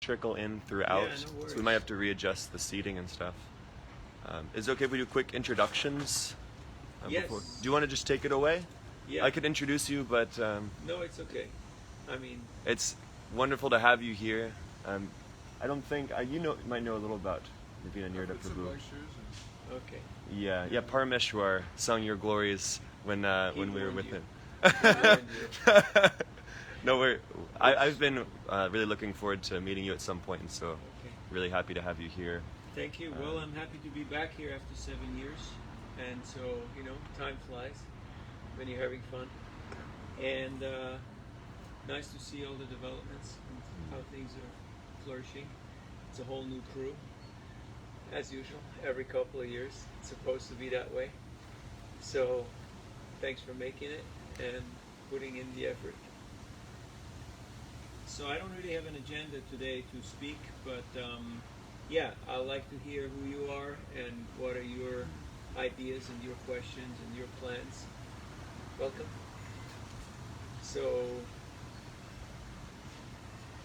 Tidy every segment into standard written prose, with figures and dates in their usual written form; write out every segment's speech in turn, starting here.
trickle in throughout, Yeah, no worries. so we might have to readjust the seating and stuff. Is it okay if we do quick introductions? Yes. Do you want to just take it away? Yeah. I could introduce you, but No, it's okay. I mean, it's wonderful to have you here. I don't think you might know a little about Navina Nirada Prabhu. okay. Yeah, Parameshwar sung your glories when we were with you. him. No, I've been really looking forward to meeting you at some point, and so Okay. really happy to have you here. Thank you. Well, I'm happy to be back here after 7 years, and so time flies when you're having fun, and nice to see all the developments and how things are flourishing. It's a whole new crew, as usual. Every couple of years, it's supposed to be that way. So, thanks for making it and putting in the effort. So I don't really have an agenda today to speak, but I'd like to hear who you are and what are your ideas and your questions and your plans. Welcome. So,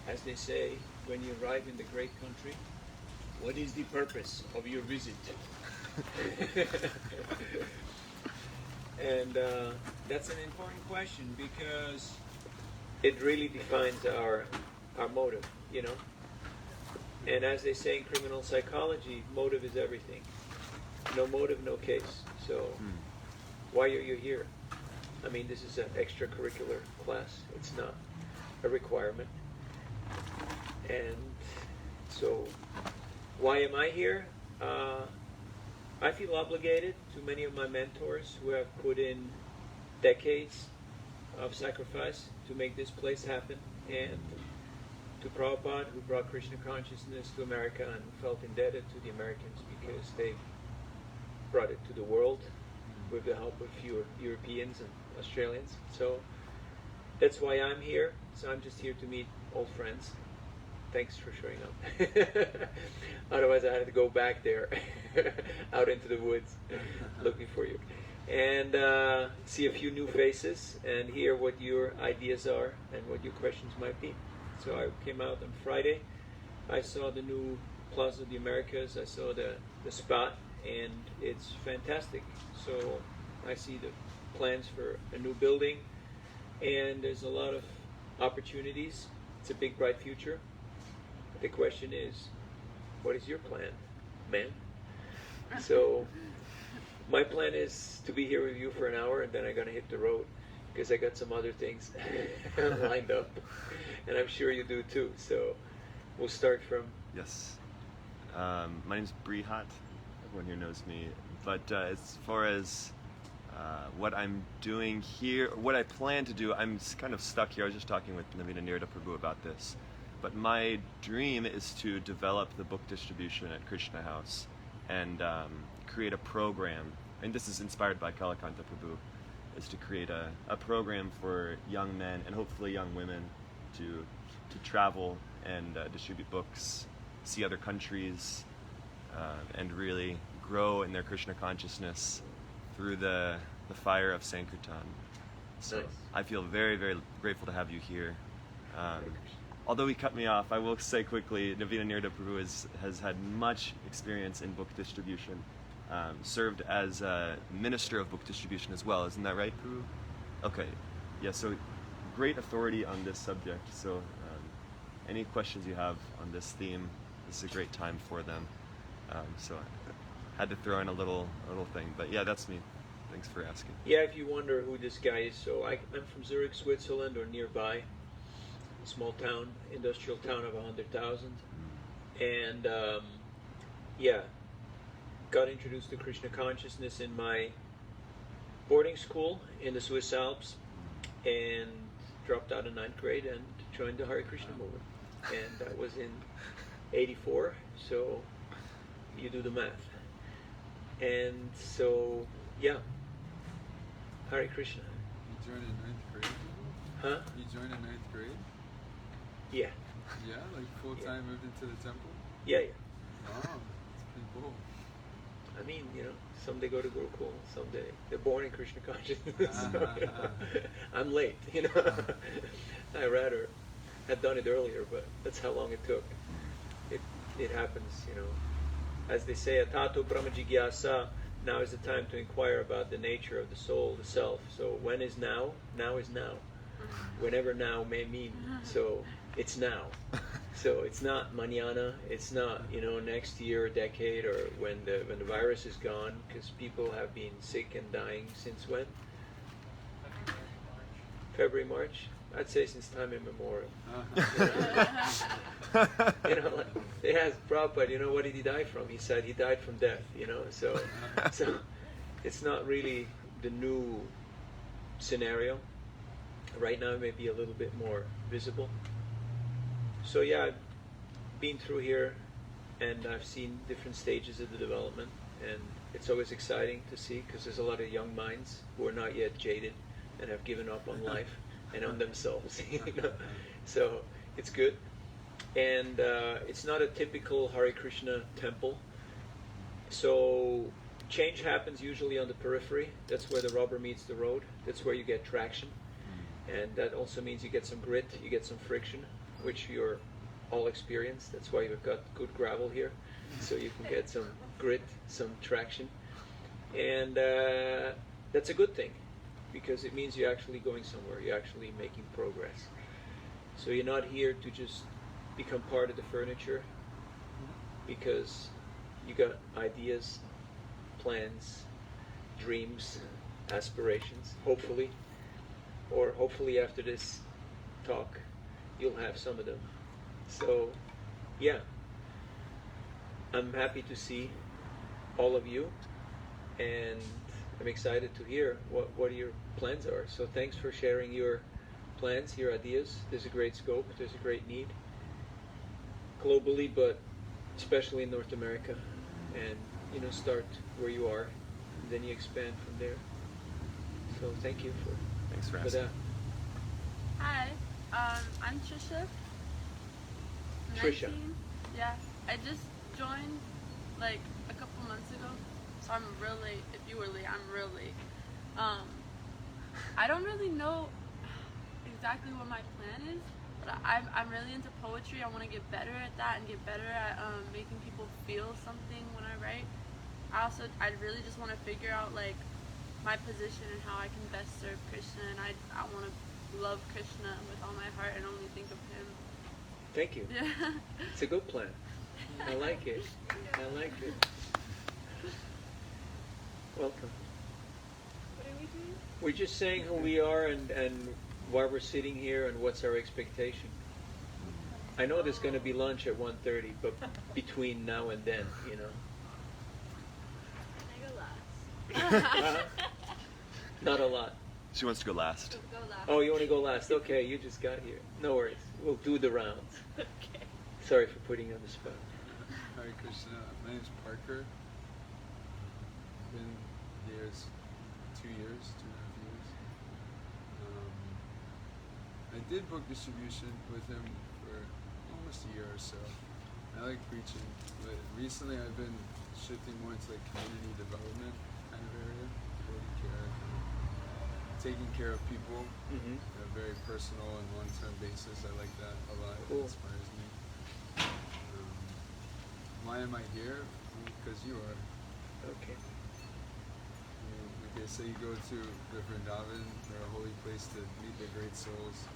as they say, when you arrive in the great country, what is the purpose of your visit? And that's an important question because it really defines our motive, And as they say in criminal psychology, motive is everything. No motive, no case. So why are you here? I mean, this is an extracurricular class. It's not a requirement. And so why am I here? I feel obligated to many of my mentors who have put in decades of sacrifice to make this place happen, and to Prabhupada, who brought Krishna consciousness to America and felt indebted to the Americans because they brought it to the world with the help of few Europeans and Australians. So that's why I'm here. So I'm just here to meet old friends. Thanks for showing up. Otherwise I had to go back there out into the woods looking for you. And see a few new faces and hear what your ideas are and what your questions might be. So I came out on Friday. I saw the new Plaza of the Americas. I saw the spot, and it's fantastic. So I see the plans for a new building, and there's a lot of opportunities. It's a big, bright future. The question is, what is your plan, man? So my plan is to be here with you for an hour, and then I'm going to hit the road because I got some other things lined up, and I'm sure you do too. So we'll start from... Yes. My name's Brihat. Everyone here knows me. But as far as what I'm doing here, what I plan to do, I'm kind of stuck here. I was just talking with Navina Nirada Prabhu about this. But my dream is to develop the book distribution at Krishna House and create a program. And this is inspired by Kalakanta Prabhu, is to create a program for young men and hopefully young women to travel and distribute books, see other countries, and really grow in their Krishna consciousness through the fire of Sankirtan. So Nice. I feel very, very grateful to have you here. Although he cut me off, I will say quickly, Navina Nirada Prabhu has had much experience in book distribution, served as a minister of book distribution as well. Isn't that right, Prabhu? Okay. Yeah, so great authority on this subject. So any questions you have on this theme, this is a great time for them. So I had to throw in a little thing. But yeah, that's me. Thanks for asking. Yeah, if you wonder who this guy is, so I'm from Zurich, Switzerland, or nearby. A small town, industrial town of 100,000. And got introduced to Krishna consciousness in my boarding school in the Swiss Alps, and dropped out in 9th grade and joined the Hare Krishna movement. And that was in 84, so you do the math. And so, yeah, Hare Krishna. You joined in 9th grade? Huh? You joined in 9th grade? Yeah. Yeah, like full-time moved into the temple? Yeah. Wow, that's pretty cool. I mean, some they go to Gurukul, some they're born in Krishna consciousness. So, I'm late, I rather had done it earlier, but that's how long it took. it happens, as they say, atato brahma jigyasa. Now is the time to inquire about the nature of the soul, the self. So when is now? Now is now. Whenever now may mean. So it's now. So it's not mañana. It's not next year, or decade, or when the virus is gone, because people have been sick and dying since when? February, March. I'd say since time immemorial. It has Prabhupada, what did he die from? He said he died from death, so it's not really the new scenario. Right now it may be a little bit more visible. So yeah, I've been through here and I've seen different stages of the development, and it's always exciting to see, because there's a lot of young minds who are not yet jaded and have given up on life and on themselves. So it's good. And it's not a typical Hare Krishna temple. So change happens usually on the periphery. That's where the rubber meets the road. That's where you get traction. And that also means you get some grit, you get some friction, which you're all experienced. That's why you've got good gravel here. So you can get some grit, some traction. And that's a good thing, because it means you're actually going somewhere. You're actually making progress. So you're not here to just become part of the furniture, because you got ideas, plans, dreams, aspirations, hopefully. Or hopefully after this talk, you'll have some of them. So, yeah. I'm happy to see all of you, and I'm excited to hear what your plans are. So thanks for sharing your plans, your ideas. There's a great scope, there's a great need globally, but especially in North America. And start where you are, and then you expand from there. So thank you Thanks for for asking. that. Hi, I'm Trisha. Trisha. 19. Yeah, I just joined like a couple months ago, so I'm real late. If you were late, I'm real late. I don't really know exactly what my plan is, but I'm really into poetry. I want to get better at that and get better at making people feel something when I write. I really just want to figure out like my position and how I can best serve Krishna, and I want to love Krishna with all my heart and only think of him. Thank you. Yeah. It's a good plan. I like it. I like it. Welcome. What are we doing? We're just saying who we are and why we're sitting here and what's our expectation. I know there's going to be lunch at 1:30, but between now and then, Can I go last? Not a lot. She wants to go last. Go last. Oh, you want to go last? Okay, you just got here. No worries. We'll do the rounds. Okay. Sorry for putting you on the spot. Hare Krishna. My name's Parker. Been here 2 years, 2.5 years. I did book distribution with him for almost a year or so. I like preaching, but recently I've been shifting more into like community development kind of area, taking care of people Mm-hmm. on a very personal and long-term basis. I like that a lot. Cool. It inspires me. Why am I here? Because you are. Okay. Like I say, you go to the Vrindavan, or a holy place to meet the great souls.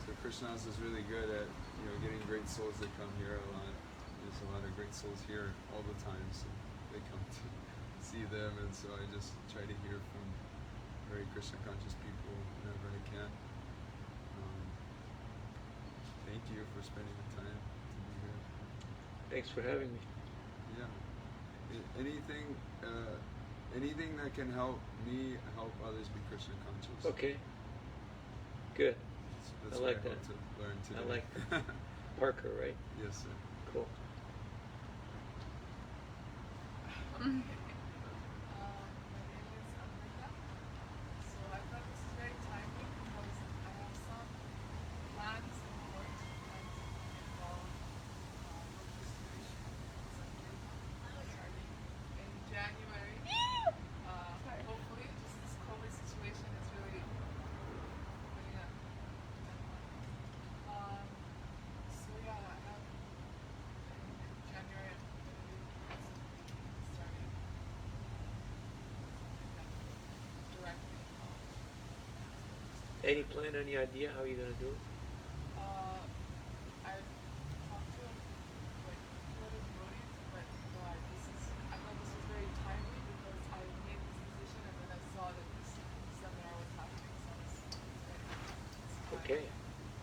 So Krishna's is really good at getting great souls that come here a lot. There's a lot of great souls here all the time, so they come to see them, and so I just try to hear from very Krishna conscious people whenever I can. Thank you for spending the time to be here. Thanks for having me. Yeah. Anything that can help me help others be Krishna conscious. Okay. Good. That's I what like I hope that. to learn today. I like that. Parker, right? Yes, sir. Cool. My name is Amrita. So I thought this is very timely because I have some plans in work that involve book distribution starting in January. Hopefully, just this COVID situation is really putting a so yeah, I have Any plan, any idea how you're going to do it? I've talked to like other devotees, but I thought this was very timely because I made this decision and then I saw that this seminar was happening, so it's fine. Okay,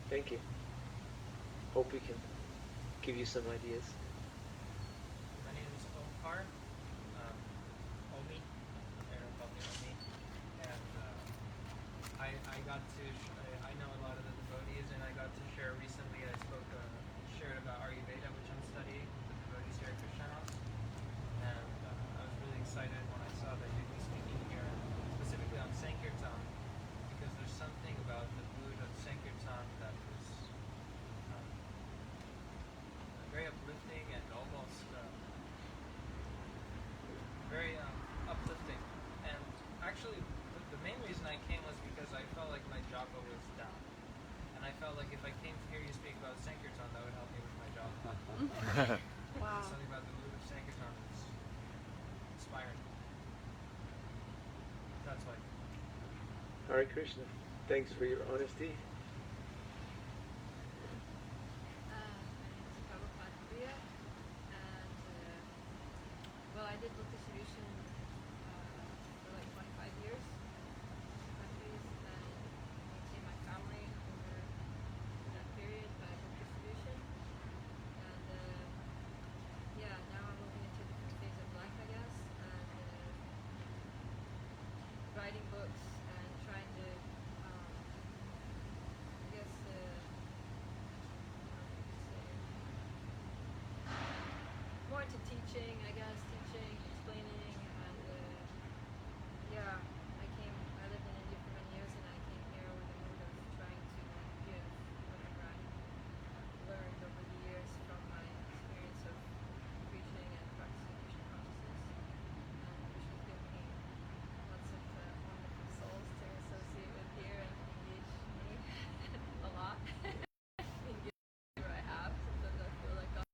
thank you. Hope we can give you some ideas. My name is Omkar, Omi, everyone called me Omi, and I got to, I know a lot of the devotees, and I got to share recently, shared about Ayurveda, which I'm studying, with the devotees here at Krishna House, and I was really excited when I saw that you'd be speaking here, specifically on Sankirtan, because there's something about the mood of Sankirtan that was very uplifting and almost very uplifting. And actually, the main reason I came was because I felt like my japa was down. And I felt like if I came to hear you speak about Sankirtan, that would help me with my japa. Wow. Something about the mood of Sankirtan is inspiring. That's why. Hare Krishna. Thanks for your honesty. My name is Prabhupada Priya, and well, I did Lotus Solution for like 25 years, countries, and maintained my family over that period by Lotus Solution, and yeah, now I'm moving into a different phase of life, I guess, and writing books and trying to, I guess, more into teaching, I guess, explaining, and yeah, I lived in India for many years, and I came here with the mood of trying to give whatever I learned over the years from my experience of preaching and practicing Krishna consciousness. And Krishna's given me lots of wonderful souls to associate with here and engage me a lot. Engage where I have. Sometimes I feel like I'm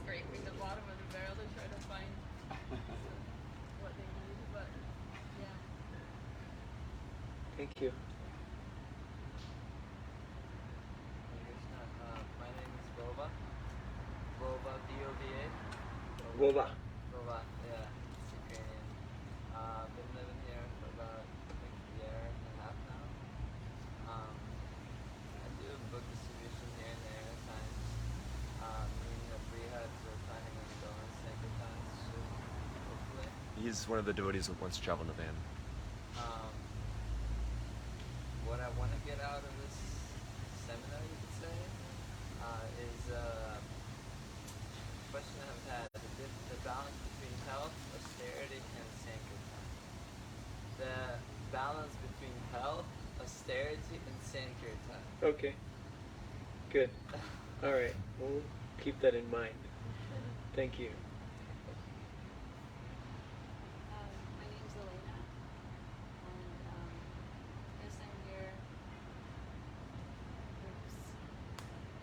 scraping the bottom of the barrel to try to find what they need, but yeah. Thank you. Krishna, my name is Bova. Bova, B-O-V-A. Vova. Bova, yeah, it's Ukrainian. Been living here for about, I think, a year and a half now. I do book distribution here and there at times. Me and Brihat are planning on going Sankirtan soon, hopefully. He's one of the devotees who wants to travel in the van. What I want to get out of this seminar, you could say, is a question I've had, the balance between health, austerity, and Sankirtan. The balance between health, austerity, and Sankirtan. Okay. Good. All right. We'll keep that in mind. Thank you. My name's Elena, and I guess I'm here,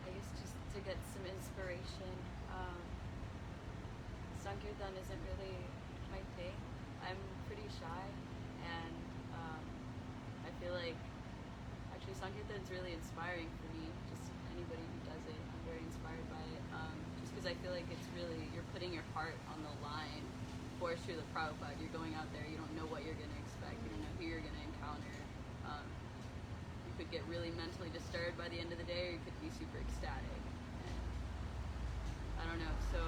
I guess just to get some inspiration. Sankirtan isn't really my thing. I'm pretty shy, and I feel like actually Sankirtan's really inspiring for me. Just anybody who does it, I'm very inspired by it. Just because I feel like it's really, you're putting your heart on the line for Srila Prabhupada. You're going out there, you don't know what you're going to expect, you don't know who you're going to encounter. You could get really mentally disturbed by the end of the day, or you could be super ecstatic. And I don't know, so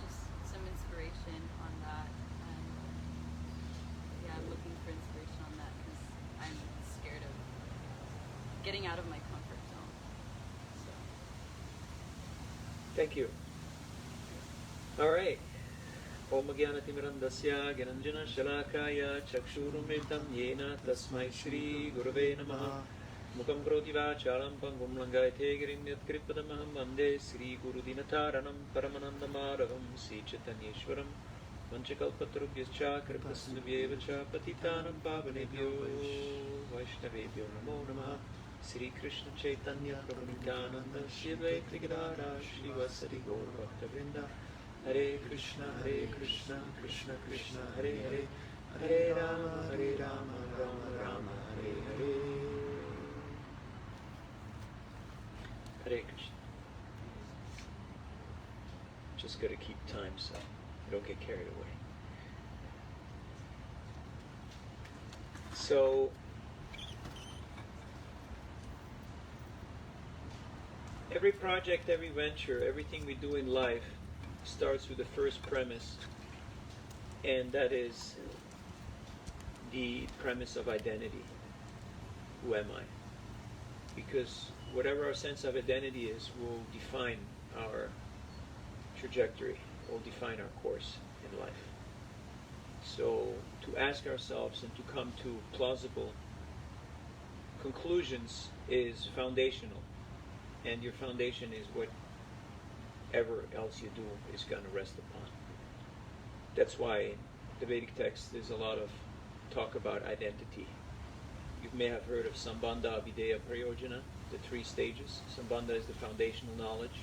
just some inspiration on that. And yeah, I'm looking for inspiration on that because I'm scared of getting out of my comfort zone. So. Thank you. All right. Om Jnanatimmirandasya Gyananjana Shalakaya Chakshurumritam Yena Tasmai Shri Gurave Namaha Mukam Kroti Vachalam Pangum Langayate Girim Yatkripadamaham Vande Sri Guru Dinataranam Paramanandamaravam Sri Chaitanyeshwaram Vanchakalpatarubhyascha Kripasnubhyevacha Patitanam Pavanebhyo Vaishnavebhyo Namo Namaha Sri Krishna Chaitanya Prabhu Nityananda Shri Advaita Gadadhara Shri Vasari Gaur Bhaktavrinda Hare Krishna, Krishna Krishna, Hare Hare, Hare Rama, Rama Rama, Hare Hare. Hare Krishna. Just got to keep time so you don't get carried away. So, every project, every venture, everything we do in life starts with the first premise, and that is the premise of identity. Who am I? Because whatever our sense of identity is will define our trajectory, will define our course in life. So to ask ourselves and to come to plausible conclusions is foundational. And your foundation is whatever else you do is going to rest upon. That's why in the Vedic text there's a lot of talk about identity. You may have heard of Sambandha, Avideya, Prayojana, the three stages. Sambandha is the foundational knowledge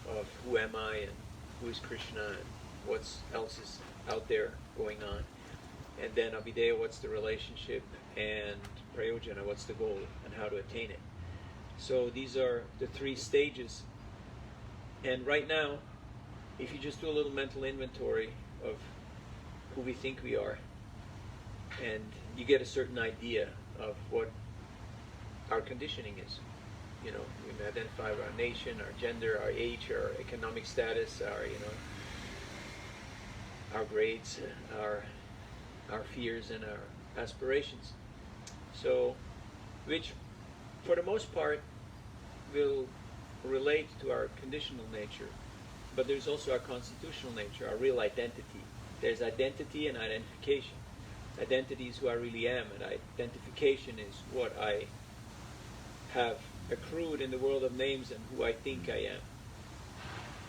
of who am I and who is Krishna and what else is out there going on. And then Avideya, what's the relationship, and Prayojana, what's the goal and how to attain it. So these are the three stages. And right now, if you just do a little mental inventory of who we think we are, and you get a certain idea of what our conditioning is. You know, we may identify with our nation, our gender, our age, our economic status, our grades, our fears and our aspirations. So, which for the most part will relate to our conditional nature, but there's also our constitutional nature, our real identity. There's identity and identification. Identity is who I really am, and identification is what I have accrued in the world of names and who I think I am.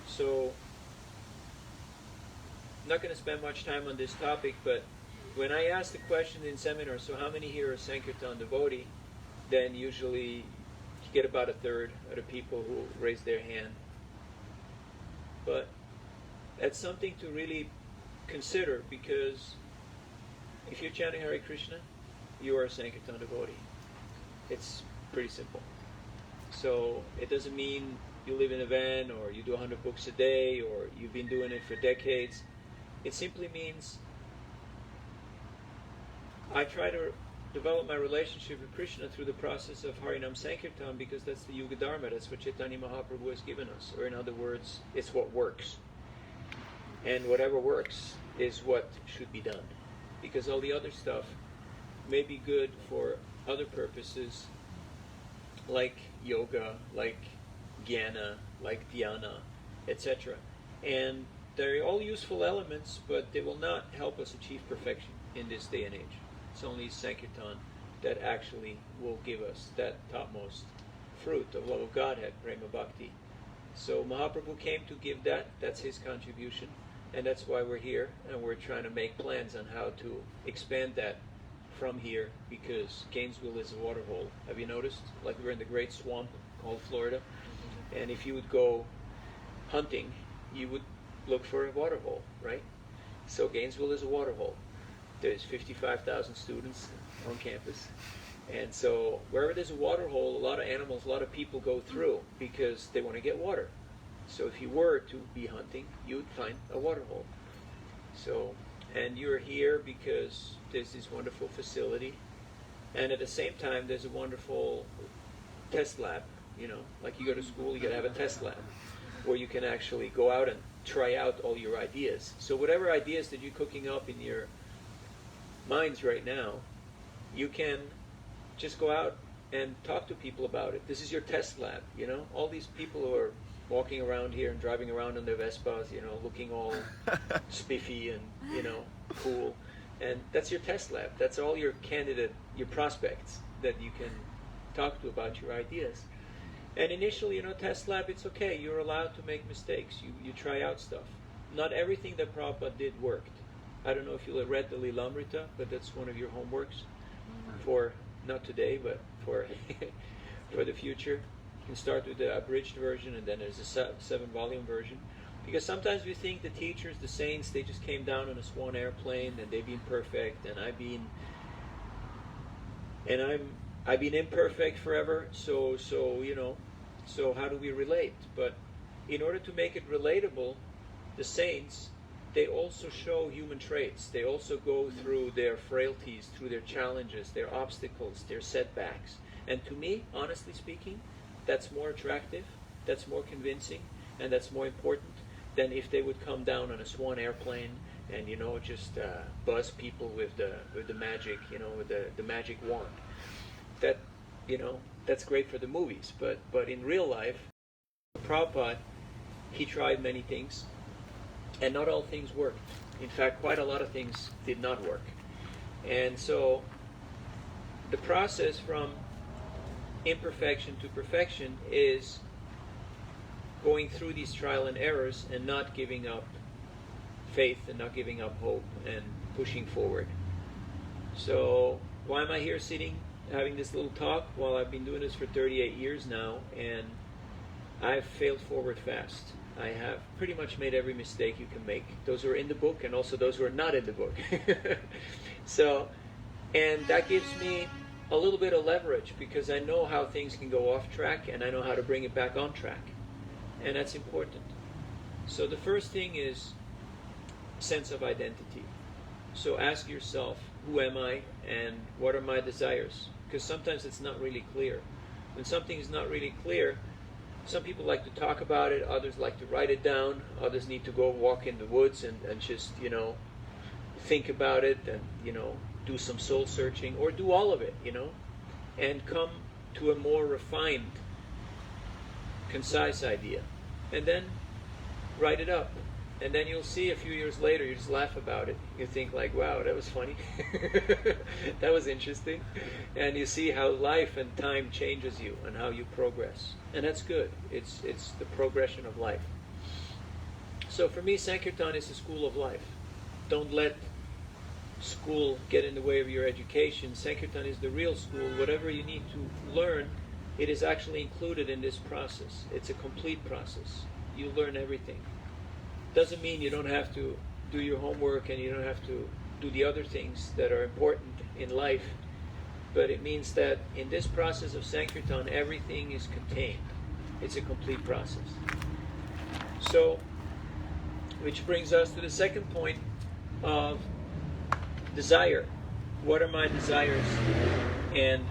So, I'm not going to spend much time on this topic, but when I ask the question in seminars, so how many here are Sankirtan devotee, then usually you get about a third of the people who raise their hand. But that's something to really consider, because if you're chanting Hare Krishna, you are a Sankirtan devotee. It's pretty simple. So it doesn't mean you live in a van or you do 100 books a day or you've been doing it for decades. It simply means I try to develop my relationship with Krishna through the process of Harinam Sankirtan, because that's the Yuga Dharma, that's what Chaitanya Mahaprabhu has given us. Or in other words, it's what works. And whatever works is what should be done. Because all the other stuff may be good for other purposes, like yoga, like jnana, like dhyana, etc. And they're all useful elements, but they will not help us achieve perfection in this day and age. It's only Sankirtan that actually will give us that topmost fruit of love of Godhead, Prema Bhakti. So Mahaprabhu came to give that. That's his contribution. And that's why we're here, and we're trying to make plans on how to expand that from here, because Gainesville is a waterhole. Have you noticed? Like, we're in the great swamp called Florida, and if you would go hunting, you would look for a waterhole, right? So Gainesville is a waterhole. There's 55,000 students on campus, and so wherever there's a waterhole, a lot of animals, a lot of people go through because they want to get water. So if you were to be hunting, you would find a waterhole. So, and you're here because there's this wonderful facility, and at the same time there's a wonderful test lab. You know, like you go to school, you gotta have a test lab where you can actually go out and try out all your ideas. So whatever ideas that you're cooking up in your minds right now, you can just go out and talk to people about it. This is your test lab, you know? All these people who are walking around here and driving around on their Vespas, you know, looking all spiffy and, you know, cool. And that's your test lab. That's all your candidate, your prospects that you can talk to about your ideas. And initially, you know, test lab, it's okay. You're allowed to make mistakes. You try out stuff. Not everything that Prabhupada did worked. I don't know if you read the Lilamrita, but that's one of your homeworks for, not today, but for for the future. You can start with the abridged version, and then there's a 7-volume version. Because sometimes we think the teachers, the saints, they just came down on a swan airplane and they've been perfect, and I've been imperfect forever. So you know, So how do we relate? But in order to make it relatable, the saints, they also show human traits. They also go through their frailties, through their challenges, their obstacles, their setbacks. And to me, honestly speaking, that's more attractive, that's more convincing, and that's more important than if they would come down on a swan airplane and, you know, just buzz people with the magic, you know, with the magic wand. That, you know, that's great for the movies, but in real life, Prabhupada, he tried many things, and not all things worked. In fact, quite a lot of things did not work. And so the process from imperfection to perfection is going through these trial and errors and not giving up faith and not giving up hope and pushing forward. So why am I here sitting having this little talk? Well, I've been doing this for 38 years now, and I've failed forward fast. I have pretty much made every mistake you can make. Those who are in the book and also those who are not in the book. So, and that gives me a little bit of leverage because I know how things can go off track and I know how to bring it back on track. And that's important. So the first thing is sense of identity. So ask yourself, who am I and what are my desires? Because sometimes it's not really clear. When something is not really clear, some people like to talk about it, others like to write it down, others need to go walk in the woods and just, you know, think about it and, you know, do some soul searching or do all of it, you know, and come to a more refined, concise idea. And then write it up. And then you'll see a few years later, you just laugh about it. You think like, wow, that was funny. That was interesting. And you see how life and time changes you and how you progress. And that's good. It's the progression of life. So for me, Sankirtan is the school of life. Don't let school get in the way of your education. Sankirtan is the real school. Whatever you need to learn, it is actually included in this process. It's a complete process. You learn everything. Doesn't mean you don't have to do your homework and you don't have to do the other things that are important in life, but it means that in this process of Sankirtan, everything is contained. It's a complete process. So, which brings us to the second point of desire. What are my desires? And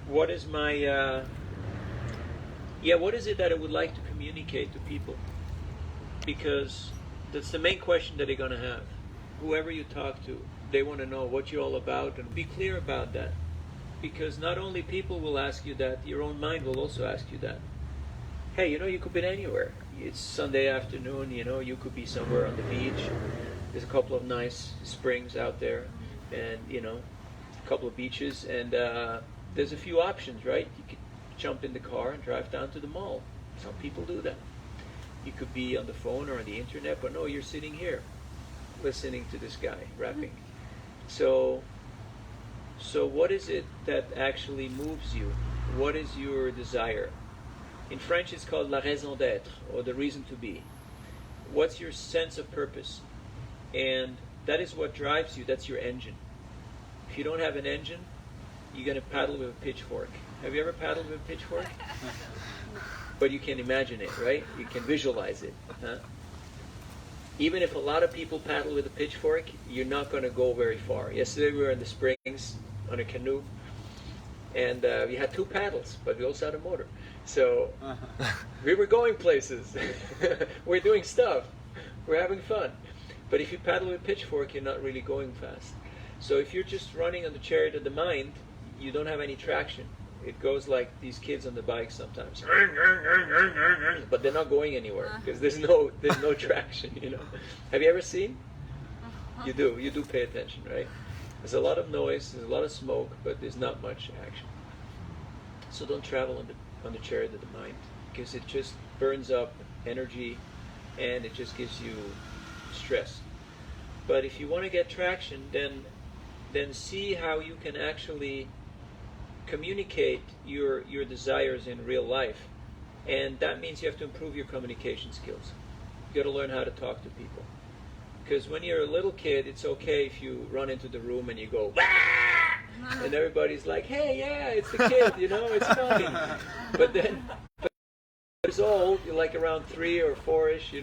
what is my what is it that I would like to communicate to people? Because that's the main question that they're going to have. Whoever you talk to, they want to know what you're all about, and be clear about that. Because not only people will ask you that, your own mind will also ask you that. Hey, you know, you could be anywhere. It's Sunday afternoon, you know, you could be somewhere on the beach. There's a couple of nice springs out there, and, you know, a couple of beaches, and there's a few options, right? You could jump in the car and drive down to the mall. Some people do that. You could be on the phone or on the internet, but no, you're sitting here listening to this guy rapping. So what is it that actually moves you? What is your desire? In French it's called la raison d'être, or the reason to be. What's your sense of purpose? And that is what drives you. That's your engine. If you don't have an engine, you're going to paddle with a pitchfork. Have you ever paddled with a pitchfork? But you can imagine it, right? You can visualize it. Huh? Even if a lot of people paddle with a pitchfork, you're not going to go very far. Yesterday we were in the springs on a canoe, and we had 2 paddles, but we also had a motor. So we were going places. We're doing stuff. We're having fun. But if you paddle with a pitchfork, you're not really going fast. So if you're just running on the chariot of the mind, you don't have any traction. It goes like these kids on the bike sometimes, but they're not going anywhere because there's no traction. You know, have you ever seen? You do pay attention, right? There's a lot of noise, there's a lot of smoke, but there's not much action. So don't travel on the chariot of the mind because it just burns up energy and it just gives you stress. But if you want to get traction, then see how you can actually communicate your desires in real life. And that means you have to improve your communication skills. You got to learn how to talk to people. Because when you're a little kid, it's okay if you run into the room and you go, "Wah!" And everybody's like, hey, yeah, it's the kid, it's funny. But then, years old, you're like around 3 or 4-ish,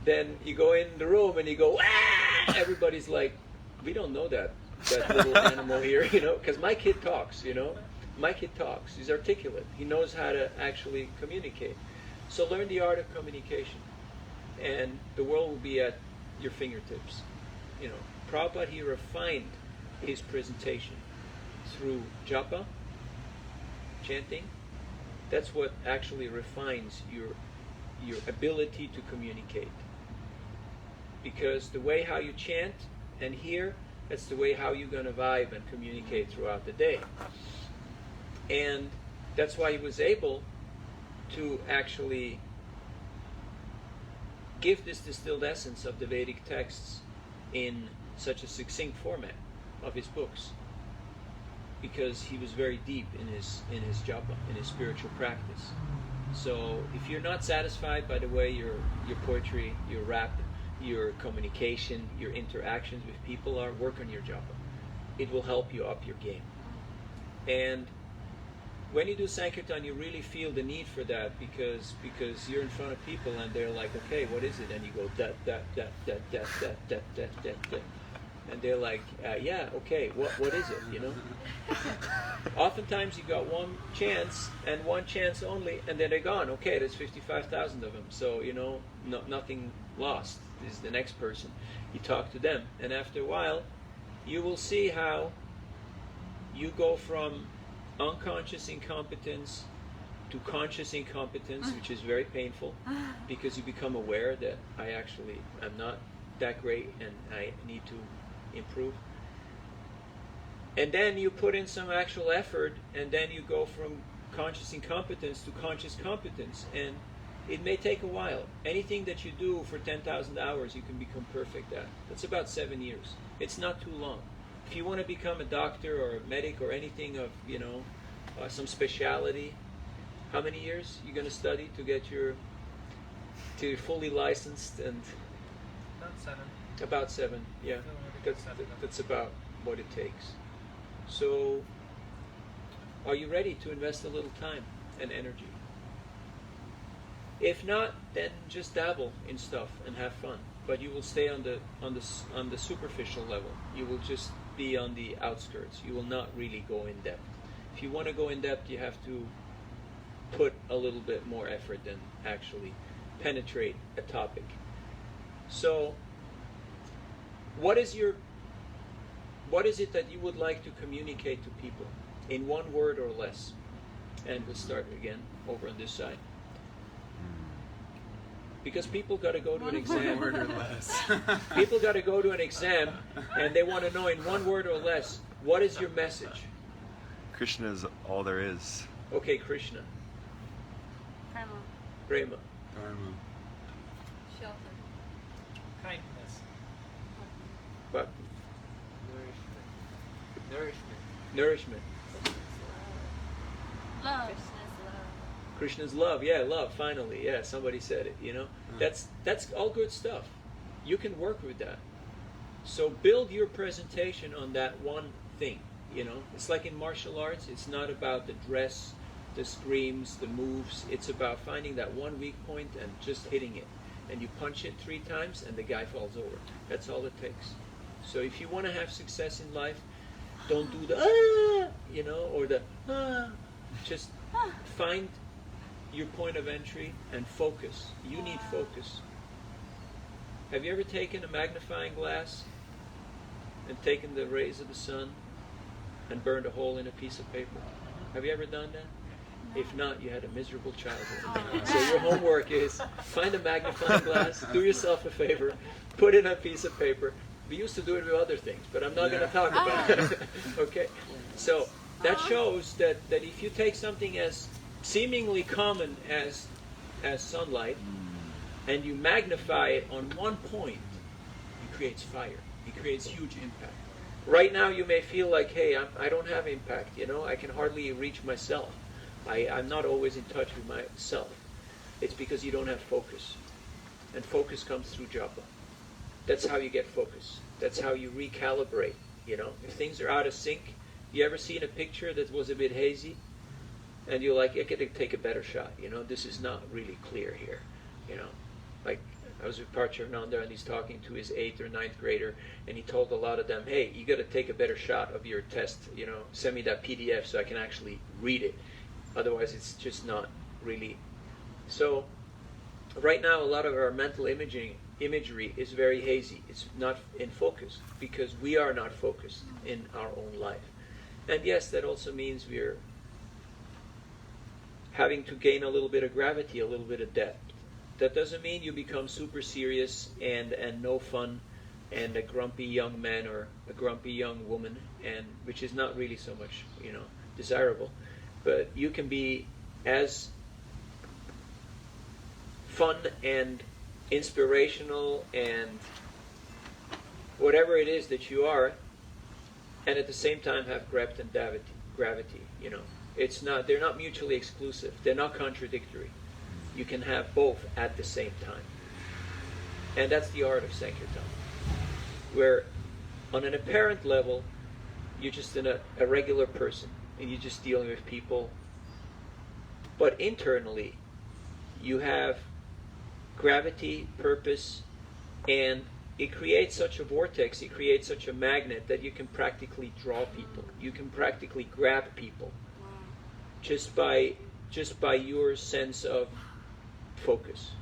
then you go in the room and you go, ah! Everybody's like, we don't know that little animal here, because my kid talks, My kid talks. He's articulate. He knows how to actually communicate. So learn the art of communication, and the world will be at your fingertips. Prabhupada, he refined his presentation through japa, chanting. That's what actually refines your ability to communicate. Because the way how you chant and hear, that's the way how you're going to vibe and communicate throughout the day. And that's why he was able to actually give this distilled essence of the Vedic texts in such a succinct format of his books, because he was very deep in his japa, in his spiritual practice. So if you're not satisfied by the way your poetry, your rap, your communication, your interactions with people are, work on your japa. It will help you up your game. And when you do Sankirtan, you really feel the need for that, because you're in front of people and they're like, okay, what is it? And you go, that, and they're like, yeah, okay, what is it, Oftentimes you got one chance and one chance only, and then they're gone. Okay, there's 55,000 of them, so, nothing lost. This is the next person. You talk to them, and after a while, you will see how you go from unconscious incompetence to conscious incompetence, which is very painful, because you become aware that I'm not that great and I need to improve. And then you put in some actual effort, and then you go from conscious incompetence to conscious competence, and it may take a while. Anything that you do for 10,000 hours, you can become perfect at. That's about 7 years. It's not too long. If you want to become a doctor or a medic or anything of, some speciality, how many years you going to study to get to fully licensed? And About 7. Yeah. That's about what it takes. So, are you ready to invest a little time and energy? If not, then just dabble in stuff and have fun. But you will stay on the superficial level. You will just be on the outskirts. You will not really go in depth. If you want to go in depth, you have to put a little bit more effort than actually penetrate a topic. So, what is it that you would like to communicate to people in one word or less? And we'll start again over on this side. Because people got to go to an exam. Word or less. People got to go to an exam, and they want to know in one word or less, what is your message? Krishna is all there is. Okay, Krishna. Prema. Dharma. Shelter. Kindness. But Nourishment. Love. Krishna's love. Yeah, love, finally. Yeah, somebody said it, That's all good stuff. You can work with that. So build your presentation on that one thing, It's like in martial arts. It's not about the dress, the screams, the moves. It's about finding that one weak point and just hitting it. And you punch it 3 times and the guy falls over. That's all it takes. So if you want to have success in life, don't do the or the Just find your point of entry and focus. You need focus. Have you ever taken a magnifying glass and taken the rays of the sun and burned a hole in a piece of paper? Have you ever done that? If not, you had a miserable childhood. So your homework is find a magnifying glass, do yourself a favor, put it on a piece of paper. We used to do it with other things, but I'm not going to talk about it. Okay? So that shows that if you take something as seemingly common as sunlight and you magnify it on one point, it creates fire. It creates huge impact. Right now you may feel like, hey, I don't have impact, I can hardly reach myself. I'm not always in touch with myself. It's because you don't have focus. And focus comes through japa. That's how you get focus. That's how you recalibrate, If things are out of sync, You ever seen a picture that was a bit hazy? And you're like, I gotta take a better shot, this is not really clear here, Like, I was with Parchavananda and he's talking to his 8th or 9th grader and he told a lot of them, hey, you gotta take a better shot of your test, send me that PDF so I can actually read it. Otherwise it's just not really. So, right now a lot of our mental imagery is very hazy. It's not in focus because we are not focused in our own life. And yes, that also means we're having to gain a little bit of gravity, a little bit of depth. That doesn't mean you become super serious and no fun and a grumpy young man or a grumpy young woman, and which is not really so much, desirable. But you can be as fun and inspirational and whatever it is that you are, and at the same time have breadth and gravity. They're not mutually exclusive. They're not contradictory. You can have both at the same time. And that's the art of Sankirtan. Where on an apparent level, you're just a regular person and you're just dealing with people. But internally, you have gravity, purpose, and it creates such a vortex, it creates such a magnet that you can practically draw people. You can practically grab people just by your sense of focus.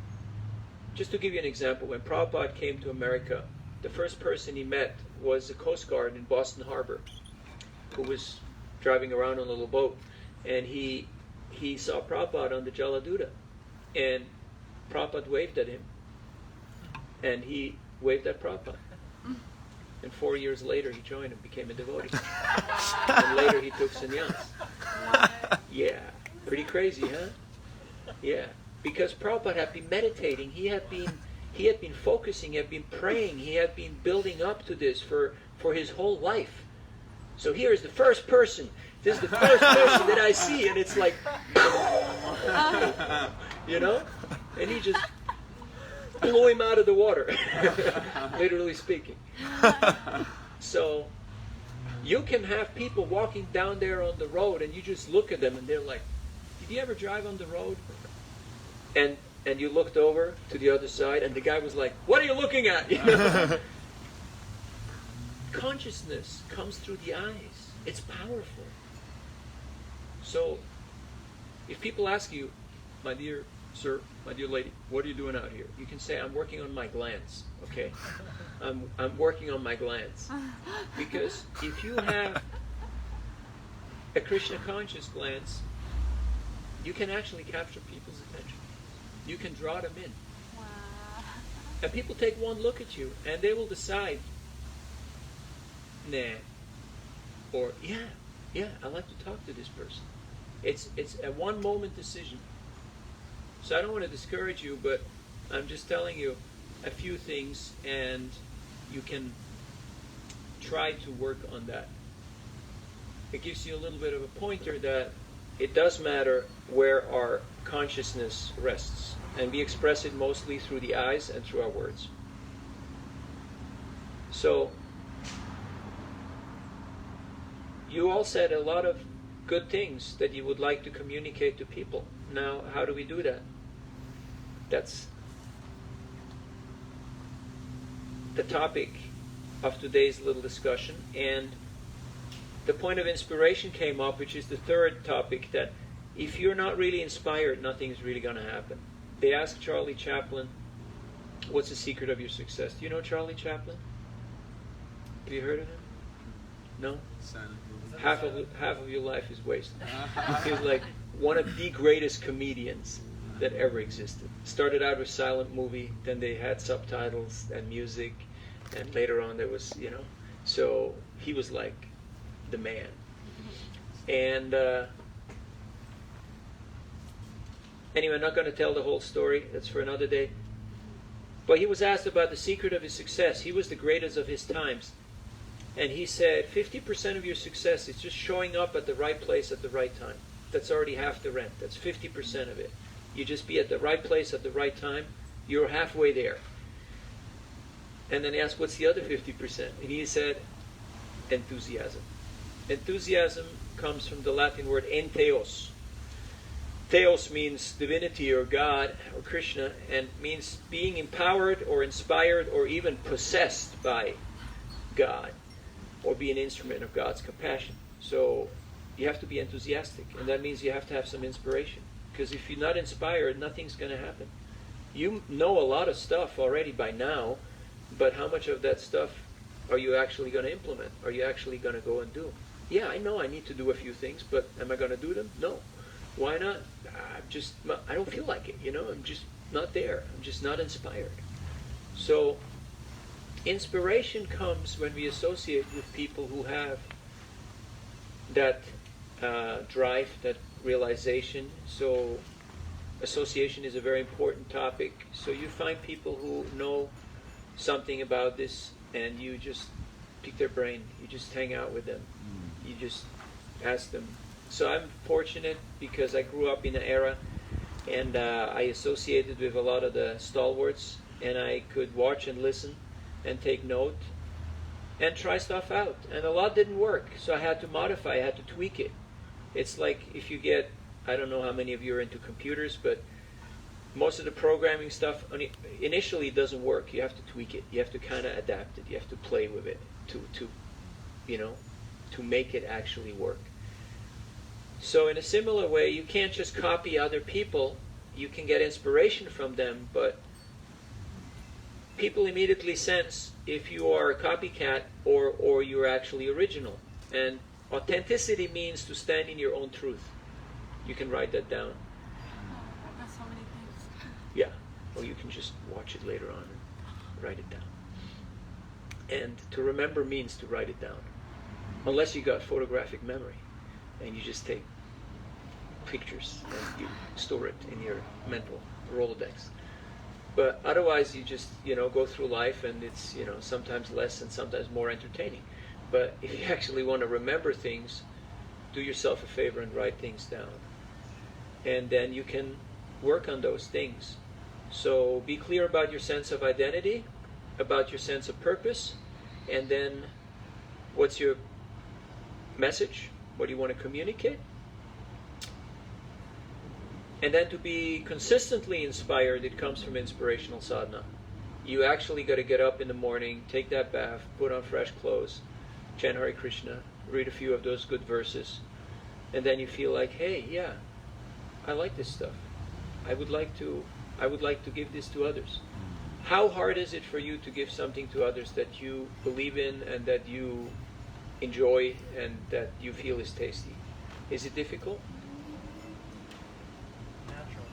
Just to give you an example, when Prabhupada came to America, the first person he met was a Coast Guard in Boston Harbor who was driving around on a little boat, and he saw Prabhupada on the Jaladuta, and Prabhupada waved at him, and he waved at Prabhupada. And 4 years later he joined and became a devotee. And later he took sannyas. Yeah, pretty crazy, huh? Yeah, because Prabhupada had been meditating, he had been focusing, he had been praying, he had been building up to this for his whole life. So here is the first person. This is the first person that I see, and it's like, and he just blew him out of the water, literally speaking. So you can have people walking down there on the road, and you just look at them, and they're like, "Did you ever drive on the road?" And you looked over to the other side, and the guy was like, "What are you looking at?" Consciousness comes through the eyes. It's powerful. So, if people ask you, "My dear sir, my dear lady, what are you doing out here?" You can say, "I'm working on my glands." Okay, I'm working on my glands, because if you have a Krishna conscious glance, you can actually capture people's attention. You can draw them in. Wow. And people take one look at you, and they will decide, nah, or yeah, I like to talk to this person. It's a one moment decision. So I don't want to discourage you, but I'm just telling you a few things, and you can try to work on that. It gives you a little bit of a pointer that it does matter where our consciousness rests, and we express it mostly through the eyes and through our words. So you all said a lot of good things that you would like to communicate to people. Now, how do we do that? That's the topic of today's little discussion. And the point of inspiration came up, which is the third topic, that if you're not really inspired, nothing's really going to happen. They asked Charlie Chaplin, what's the secret of your success? Do you know Charlie Chaplin? Have you heard of him? No? Half of your life is wasted. He's like one of the greatest comedians that ever existed. Started out with silent movie, then they had subtitles and music, and later on there was, so he was like the man. And anyway, I'm not going to tell the whole story. That's for another day. But he was asked about the secret of his success. He was the greatest of his times. And he said, 50% of your success is just showing up at the right place at the right time. That's already half the rent. That's 50% of it. You just be at the right place at the right time. You're halfway there. And then he asked, what's the other 50%? And he said, enthusiasm. Enthusiasm comes from the Latin word entheos. Theos means divinity or God or Krishna, and means being empowered or inspired or even possessed by God, or be an instrument of God's compassion. So you have to be enthusiastic, and that means you have to have some inspiration. Because if you're not inspired, nothing's going to happen. You know a lot of stuff already by now, but how much of that stuff are you actually going to implement? Are you actually going to go and do? Yeah, I know I need to do a few things, but am I going to do them? No. Why not? I don't feel like it, I'm just not there. I'm just not inspired. So inspiration comes when we associate with people who have that drive, that realization. So association is a very important topic. So you find people who know something about this, and you just pick their brain. You just hang out with them. You just ask them. So I'm fortunate because I grew up in an era, and I associated with a lot of the stalwarts, and I could watch and listen and take note and try stuff out. And a lot didn't work, so I had to modify, I had to tweak it. It's like if you get, I don't know how many of you are into computers, but most of the programming stuff initially doesn't work. You have to tweak it. You have to kind of adapt it. You have to play with it to make it actually work. So in a similar way, you can't just copy other people. You can get inspiration from them, but people immediately sense if you are a copycat or you're actually original. And authenticity means to stand in your own truth. You can write that down. That's so many things. Yeah. Or you can just watch it later on and write it down. And to remember means to write it down. Unless you got photographic memory and you just take pictures and you store it in your mental Rolodex. But otherwise you just, go through life, and it's, sometimes less and sometimes more entertaining. But if you actually want to remember things, do yourself a favor and write things down. And then you can work on those things. So be clear about your sense of identity, about your sense of purpose, and then what's your message? What do you want to communicate? And then to be consistently inspired, it comes from inspirational sadhana. You actually got to get up in the morning, take that bath, put on fresh clothes, chant Hare Krishna, read a few of those good verses, and then you feel like, hey, yeah, I like this stuff. I would like to give this to others. How hard is it for you to give something to others that you believe in and that you enjoy and that you feel is tasty? Is it difficult? Natural.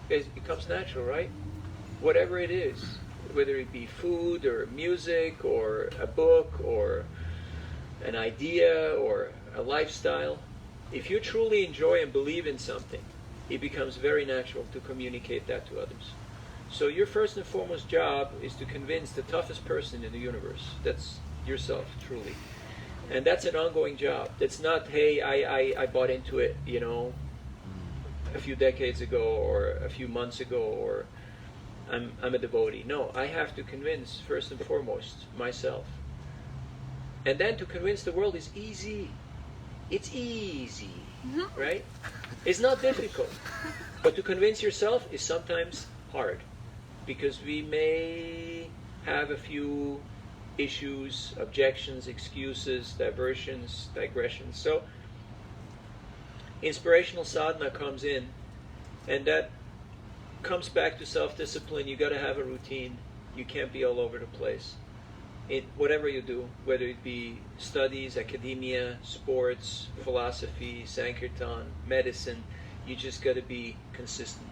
It becomes natural, right? Whatever it is, whether it be food or music or a book or an idea or a lifestyle, if you truly enjoy and believe in something, it becomes very natural to communicate that to others. So your first and foremost job is to convince the toughest person in the universe. That's yourself, truly. And that's an ongoing job. That's not, hey, I bought into it, a few decades ago or a few months ago, or I'm a devotee. No, I have to convince first and foremost myself. And then to convince the world is easy. It's easy, right? It's not difficult. But to convince yourself is sometimes hard, because we may have a few issues, objections, excuses, diversions, digressions. So inspirational sadhana comes in, and that comes back to self-discipline. You got to have a routine. You can't be all over the place. Whatever you do, whether it be studies, academia, sports, philosophy, Sankirtan, medicine, you just got to be consistent.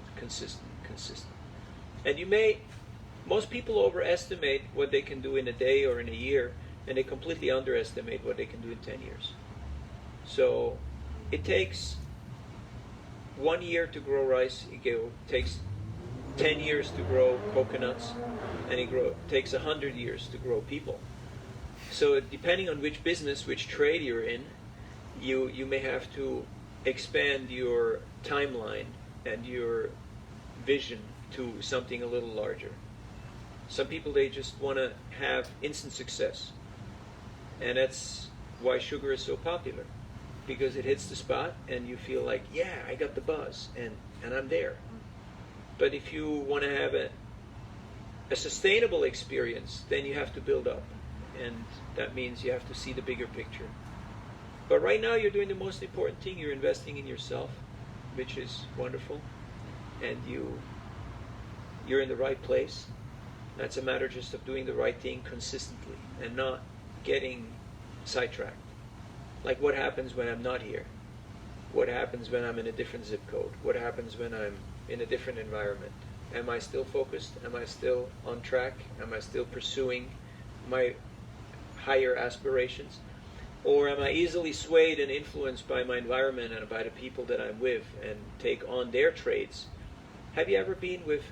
And most people overestimate what they can do in a day or in a year, and they completely underestimate what they can do in 10 years. So it takes 1 year to grow rice, it takes 10 years to grow coconuts, and it takes 100 years to grow people. So depending on which business, which trade you're in, you may have to expand your timeline and your vision to something a little larger. Some people, they just want to have instant success. And that's why sugar is so popular. because it hits the spot and you feel like, yeah, I got the buzz and I'm there. But if you want to have a sustainable experience, then you have to build up. And that means you have to see the bigger picture. But right now you're doing the most important thing. You're investing in yourself, which is wonderful. And you're in the right place. That's a matter just of doing the right thing consistently and not getting sidetracked. Like what happens when I'm not here? What happens when I'm in a different zip code? What happens when I'm in a different environment? Am I still focused? Am I still on track? Am I still pursuing my higher aspirations? Or am I easily swayed and influenced by my environment and by the people that I'm with and take on their traits? Have you ever been with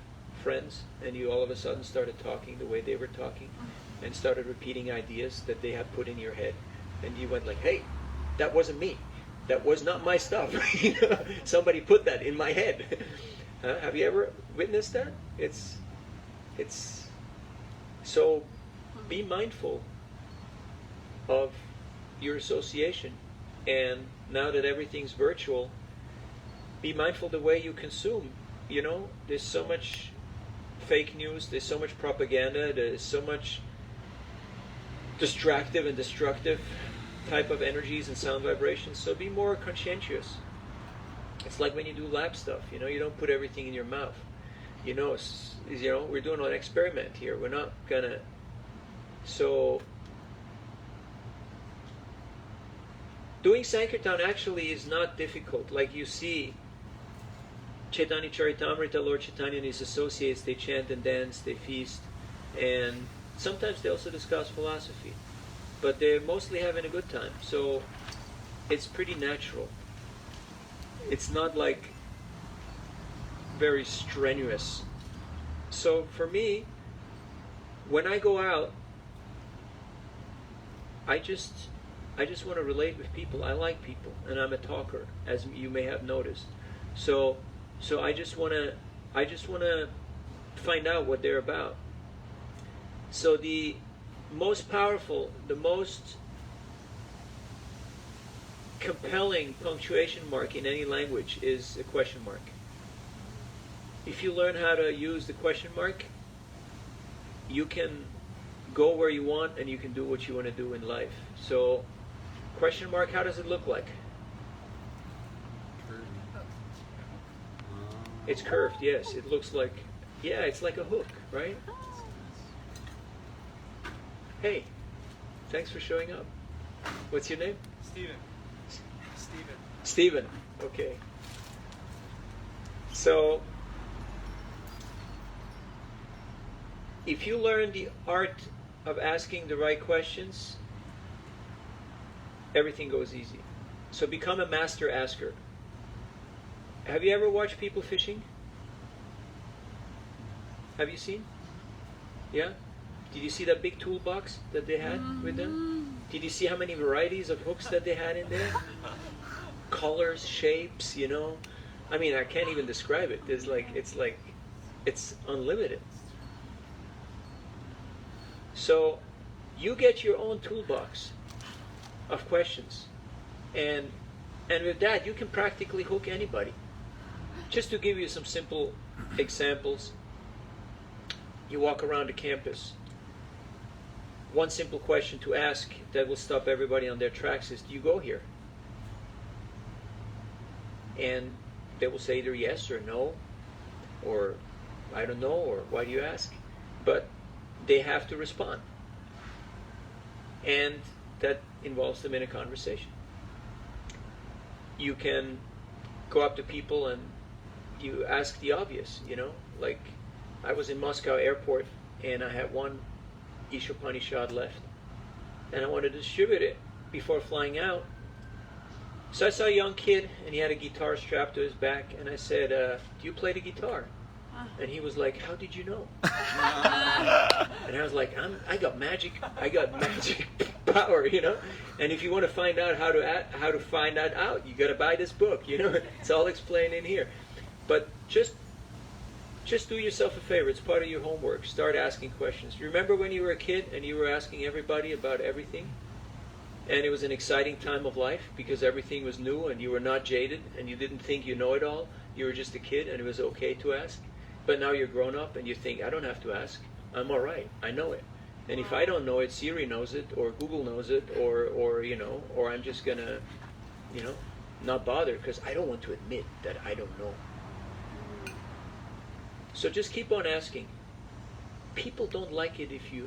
friends and you all of a sudden started talking the way they were talking and started repeating ideas that they had put in your head? And you went like, hey, that wasn't me. That was not my stuff. Somebody put that in my head. Have you ever witnessed that? It's so be mindful of your association. And now that everything's virtual, be mindful the way you consume. You know, there's so much fake news, there's so much propaganda, there's so much distractive and destructive type of energies and sound vibrations. So be more conscientious. It's like when you do lab stuff, you know, you don't put everything in your mouth. You know, we're doing an experiment here. We're not gonna. So doing Sankirtan actually is not difficult. Like you see Chaitanya Charitamrita, Lord Chaitanya and his associates, they chant and dance, they feast, and sometimes they also discuss philosophy. But they're mostly having a good time. So it's pretty natural. It's not like very strenuous. So for me, when I go out, I just want to relate with people. I like people, and I'm a talker, as you may have noticed. So I just want to find out what they're about. So the most powerful, the most compelling punctuation mark in any language is a question mark. If you learn how to use the question mark, you can go where you want and you can do what you want to do in life. So, question mark, how does it look like? It's curved, yes. It looks like, yeah, it's like a hook, right? Hey, thanks for showing up. What's your name? Steven. Steven, okay. So, if you learn the art of asking the right questions, everything goes easy. So become a master asker. Have you ever watched people fishing? Have you seen? Yeah? Did you see that big toolbox that they had with them? Did you see how many varieties of hooks that they had in there? Colors, shapes, you know? I mean, I can't even describe it. It's unlimited. So, you get your own toolbox of questions. And with that, you can practically hook anybody. Just to give you some simple examples, you walk around the campus. One simple question to ask that will stop everybody on their tracks is, do you go here? And they will say either yes or no, or I don't know, or why do you ask? But they have to respond. And that involves them in a conversation. You can go up to people and you ask the obvious, you know? Like, I was in Moscow airport and I had one Ishopanishad left. And I wanted to distribute it before flying out. So I saw a young kid and he had a guitar strapped to his back and I said, do you play the guitar? And he was like, how did you know? And I was like, I got magic power, you know? And if you want to find out how to find that out, you got to buy this book, you know? It's all explained in here. But just do yourself a favor. It's part of your homework. Start asking questions. Remember when you were a kid and you were asking everybody about everything? and it was an exciting time of life because everything was new and you were not jaded and you didn't think you know it all. You were just a kid and it was okay to ask. But now you're grown up and you think, I don't have to ask. I'm all right. I know it. And if I don't know it, Siri knows it, or Google knows it, or you know, or I'm just gonna, you know, not bother because I don't want to admit that I don't know. So just keep on asking. People don't like it if you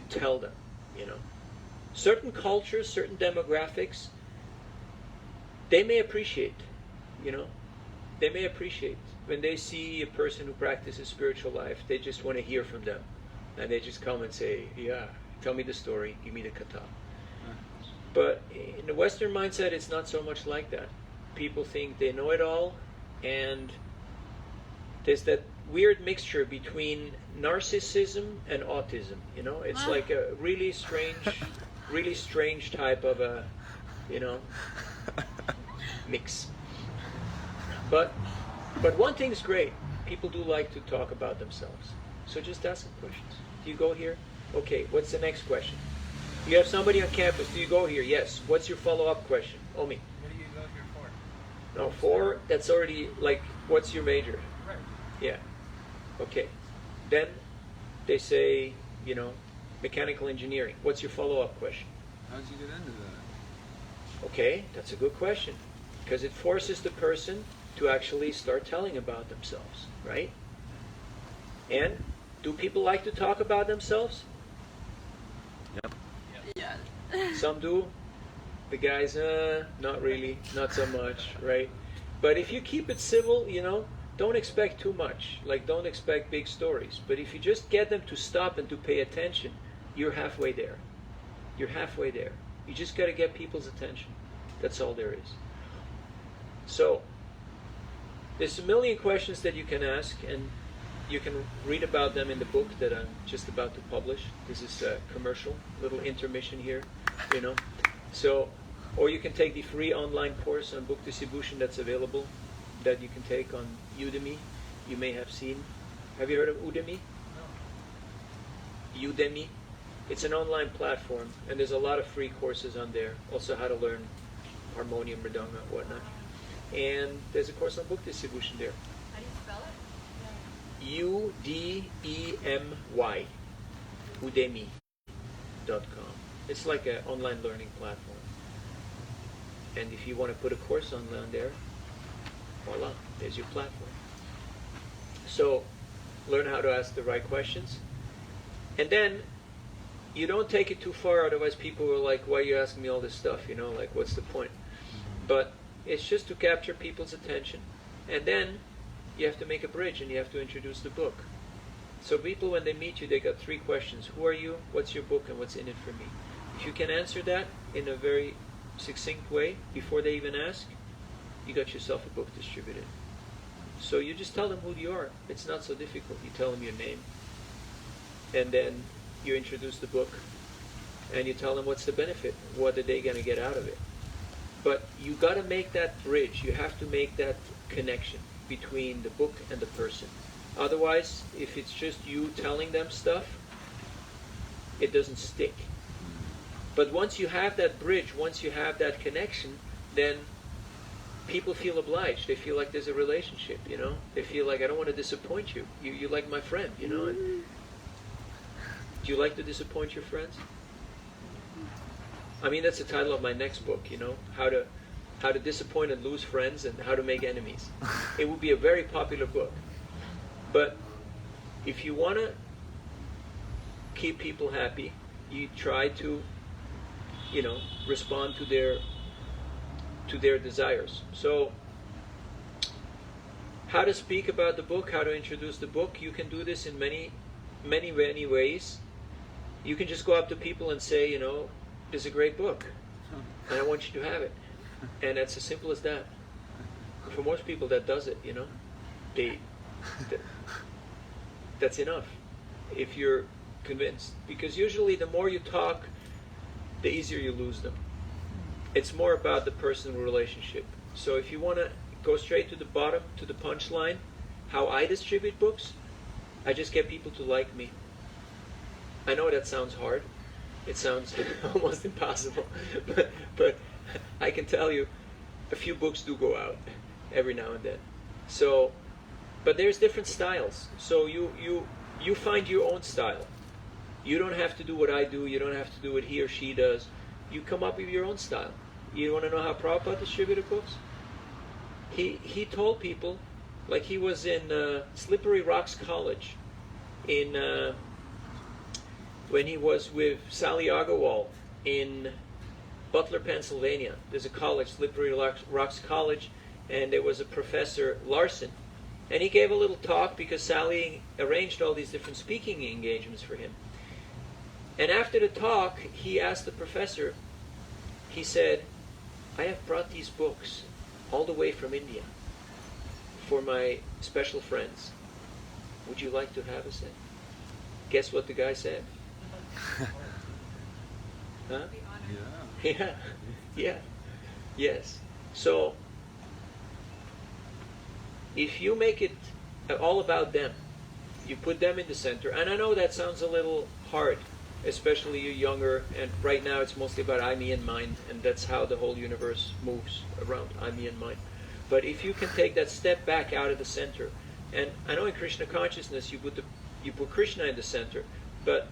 tell them, you know. Certain cultures, certain demographics, they may appreciate, you know. They may appreciate when they see a person who practices spiritual life. They just want to hear from them, and they just come and say, "Yeah, tell me the story, give me the kata." But in the Western mindset, it's not so much like that. People think they know it all, and there's that weird mixture between narcissism and autism. You know, it's like a really strange type of a, you know, mix. But one thing's great. People do like to talk about themselves. So just ask them questions. Do you go here? Okay, what's the next question? You have somebody on campus. Do you go here? Yes. What's your follow-up question? Omi. What do you go here for? No, 4, that's already like, what's your major? Right. Yeah. Okay. Then they say, you know, mechanical engineering. What's your follow-up question? How'd you get into that? Okay, that's a good question. Because it forces the person to actually start telling about themselves, right? And do people like to talk about themselves? Yep. Yeah. Some do. The guys, not really, not so much, right? But if you keep it civil, you know, don't expect too much. Like, don't expect big stories. But if you just get them to stop and to pay attention, you're halfway there. You're halfway there. You just got to get people's attention. That's all there is. So, there's a million questions that you can ask, and you can read about them in the book that I'm just about to publish. This is a commercial, little intermission here, you know. So, or you can take the free online course on book distribution that's available, that you can take on Udemy. You may have seen. Have you heard of Udemy? No. Udemy. It's an online platform, and there's a lot of free courses on there. Also, how to learn harmonium, mridanga, whatnot. And there's a course on book distribution there. How do you spell it? Udemy. Udemy.com. It's like an online learning platform. And if you want to put a course on there, voila, there's your platform. So, learn how to ask the right questions. And then, you don't take it too far, otherwise people are like, why are you asking me all this stuff? You know, like, what's the point? But it's just to capture people's attention. And then, you have to make a bridge and you have to introduce the book. So people, when they meet you, they got 3 questions. Who are you? What's your book? And what's in it for me? If you can answer that in a very succinct way before they even ask, you got yourself a book distributed. So you just tell them who you are. It's not so difficult. You tell them your name. And then you introduce the book. And you tell them what's the benefit. What are they going to get out of it? But you got to make that bridge. You have to make that connection between the book and the person. Otherwise, if it's just you telling them stuff, it doesn't stick. But once you have that bridge, once you have that connection, then people feel obliged. They feel like there's a relationship, you know? They feel like, I don't want to disappoint you. You're like my friend, you know? And do you like to disappoint your friends? I mean, that's the title of my next book, you know? How to disappoint and lose friends and how to make enemies. It would be a very popular book. But if you want to keep people happy, you try to, you know, respond to their desires. So, how to speak about the book, how to introduce the book, you can do this in many, many, many ways. You can just go up to people and say, you know, this is a great book, and I want you to have it. And it's as simple as that. For most people, that does it, you know. That's enough, if you're convinced. Because usually the more you talk, the easier you lose them. It's more about the personal relationship. So if you want to go straight to the bottom, to the punchline, how I distribute books, I just get people to like me. I know that sounds hard, It sounds almost impossible, but I can tell you, a few books do go out every now and then. So, but there's different styles. So you find your own style. You don't have to do what I do. You don't have to do what he or she does. You come up with your own style. You want to know how Prabhupada distributed books? He told people, like he was in Slippery Rocks College in when he was with Sally Agarwal in Butler, Pennsylvania. There's a college, Slippery Rocks College, and there was a professor, Larson, and he gave a little talk because Sally arranged all these different speaking engagements for him. And after the talk, he asked the professor, he said, I have brought these books all the way from India for my special friends. Would you like to have a set? Guess what the guy said? Huh? Yeah. Yeah. Yes. So, if you make it all about them, you put them in the center, and I know that sounds a little hard, especially you younger, and right now it's mostly about I, me, and mine, and that's how the whole universe moves around, I, me, and mine. But if you can take that step back out of the center, and I know in Krishna consciousness you put Krishna in the center, but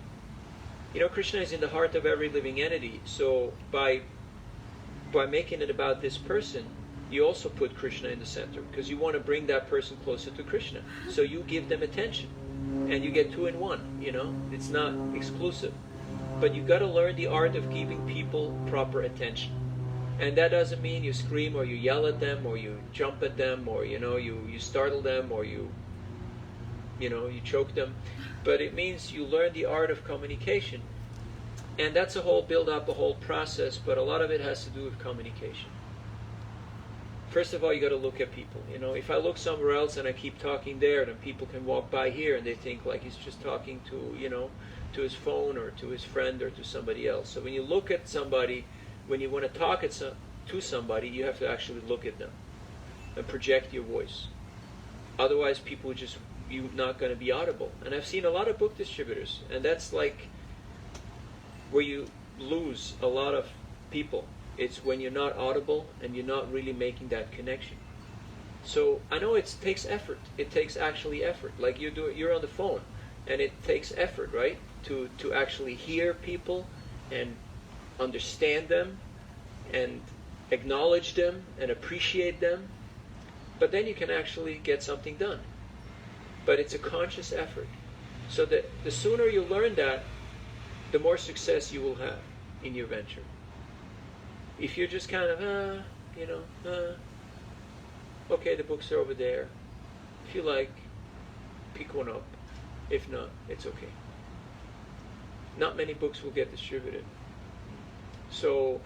you know Krishna is in the heart of every living entity, so by making it about this person, you also put Krishna in the center, because you want to bring that person closer to Krishna. So you give them attention, and you get two in one, you know? It's not exclusive. But you've got to learn the art of giving people proper attention. And that doesn't mean you scream or you yell at them or you jump at them or, you know, you startle them or you choke them. But it means you learn the art of communication. And that's a whole build-up, a whole process, but a lot of it has to do with communication. First of all, you got to look at people. You know, if I look somewhere else and I keep talking there, then people can walk by here and they think like he's just talking to, you know, to his phone or to his friend or to somebody else. So when you look at somebody, when you want to talk to somebody, you have to actually look at them and project your voice. Otherwise, people are just, you're not going to be audible. And I've seen a lot of book distributors, and that's like where you lose a lot of people. It's when you're not audible and you're not really making that connection. So I know it takes effort. It takes actually effort. Like you're on the phone, and it takes effort, right? To actually hear people and understand them and acknowledge them and appreciate them. But then you can actually get something done. But it's a conscious effort. So that the sooner you learn that, the more success you will have in your venture. If you're just kind of, okay, the books are over there. If you like, pick one up. If not, it's okay. Not many books will get distributed. So,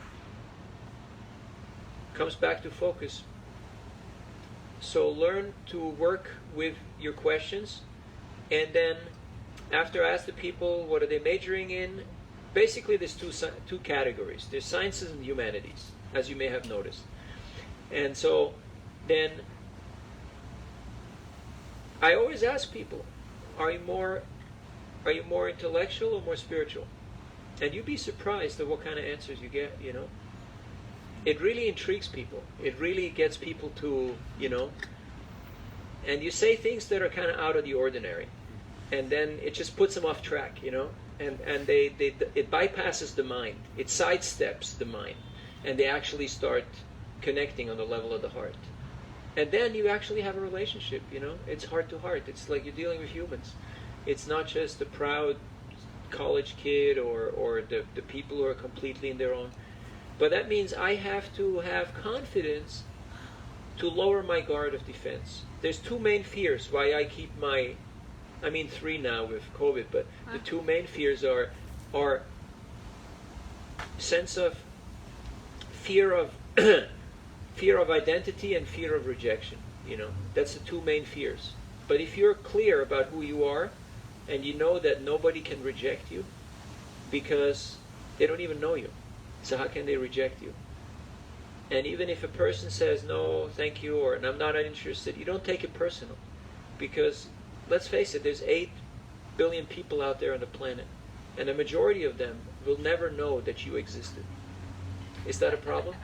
comes back to focus. So learn to work with your questions, and then after I ask the people what are they majoring in, basically there's two categories. There's sciences and humanities, as you may have noticed. And so then I always ask people, are you more intellectual or more spiritual? And you'd be surprised at what kind of answers you get, you know. It really intrigues people. It really gets people to, you know, and you say things that are kind of out of the ordinary. And then it just puts them off track, you know. And it bypasses the mind. It sidesteps the mind. And they actually start connecting on the level of the heart. And then you actually have a relationship, you know. It's heart to heart. It's like you're dealing with humans. It's not just the proud college kid or the people who are completely in their own. But that means I have to have confidence to lower my guard of defense. There's two main fears why I keep three now with COVID, but the two main fears are sense of fear of fear of identity and fear of rejection. You know, that's the two main fears. But if you're clear about who you are, and you know that nobody can reject you because they don't even know you, so how can they reject you? And even if a person says no, thank you, or I'm not interested, you don't take it personal, because let's face it, there's 8 billion people out there on the planet, and the majority of them will never know that you existed. Is that a problem?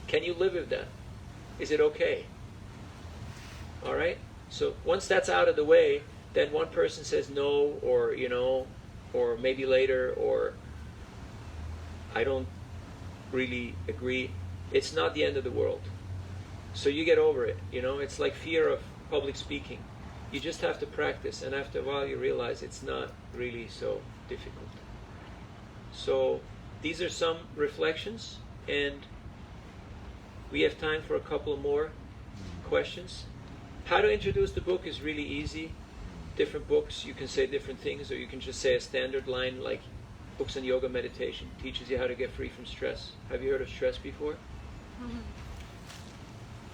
Can you live with that? Is it okay? All right? So once that's out of the way, then one person says no, or, or maybe later, or I don't really agree. It's not the end of the world. So you get over it, It's like fear of public speaking. You just have to practice, and after a while you realize it's not really so difficult. So these are some reflections, and we have time for a couple more questions. How to introduce the book is really easy. Different books, you can say different things, or you can just say a standard line like books on yoga meditation. Teaches you how to get free from stress. Have you heard of stress before?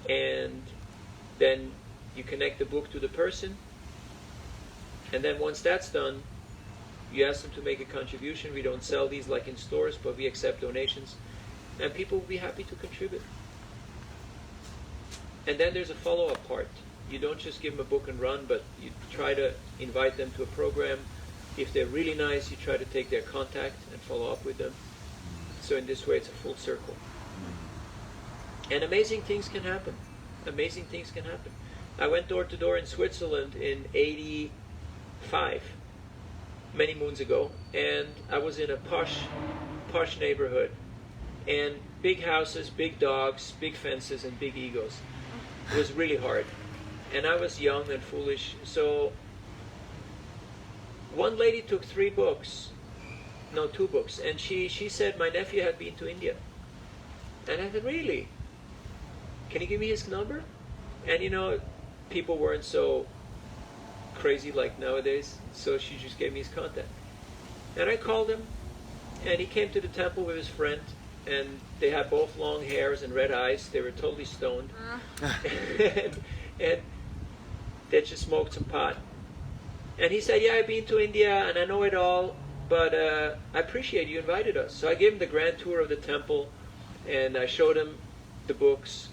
And then you connect the book to the person, and then once that's done, you ask them to make a contribution. We don't sell these like in stores, but we accept donations, and people will be happy to contribute. And then there's a follow-up part. You don't just give them a book and run, but you try to invite them to a program. If they're really nice, you try to take their contact and follow up with them. So in this way, it's a full circle. And amazing things can happen. Amazing things can happen. I went door to door in Switzerland in '85, many moons ago, and I was in a posh neighborhood, and big houses, big dogs, big fences, and big egos. It was really hard, and I was young and foolish. So one lady took 2 books, and she said my nephew had been to India, and I said, really? Can you give me his number? And people weren't so crazy like nowadays, so she just gave me his contact. And I called him, and he came to the temple with his friend, and they had both long hairs and red eyes. They were totally stoned. and they just smoked some pot. And he said, yeah, I've been to India, and I know it all, but I appreciate you invited us. So I gave him the grand tour of the temple, and I showed him the books.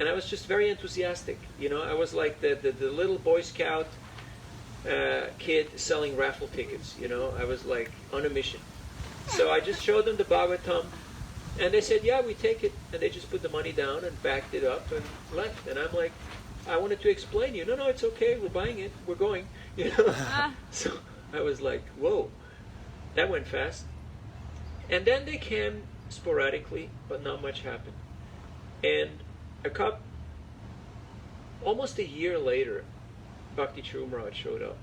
And I was just very enthusiastic. I was like the little Boy Scout kid selling raffle tickets. I was like on a mission. So I just showed them the Bhagavatam, and they said, yeah, we take it. And they just put the money down and backed it up and left. And I'm like, I wanted to explain to you. No, it's okay. We're buying it. We're going. So I was like, whoa, that went fast. And then they came sporadically, but not much happened. And almost a year later, Bhakti Churumraj showed up,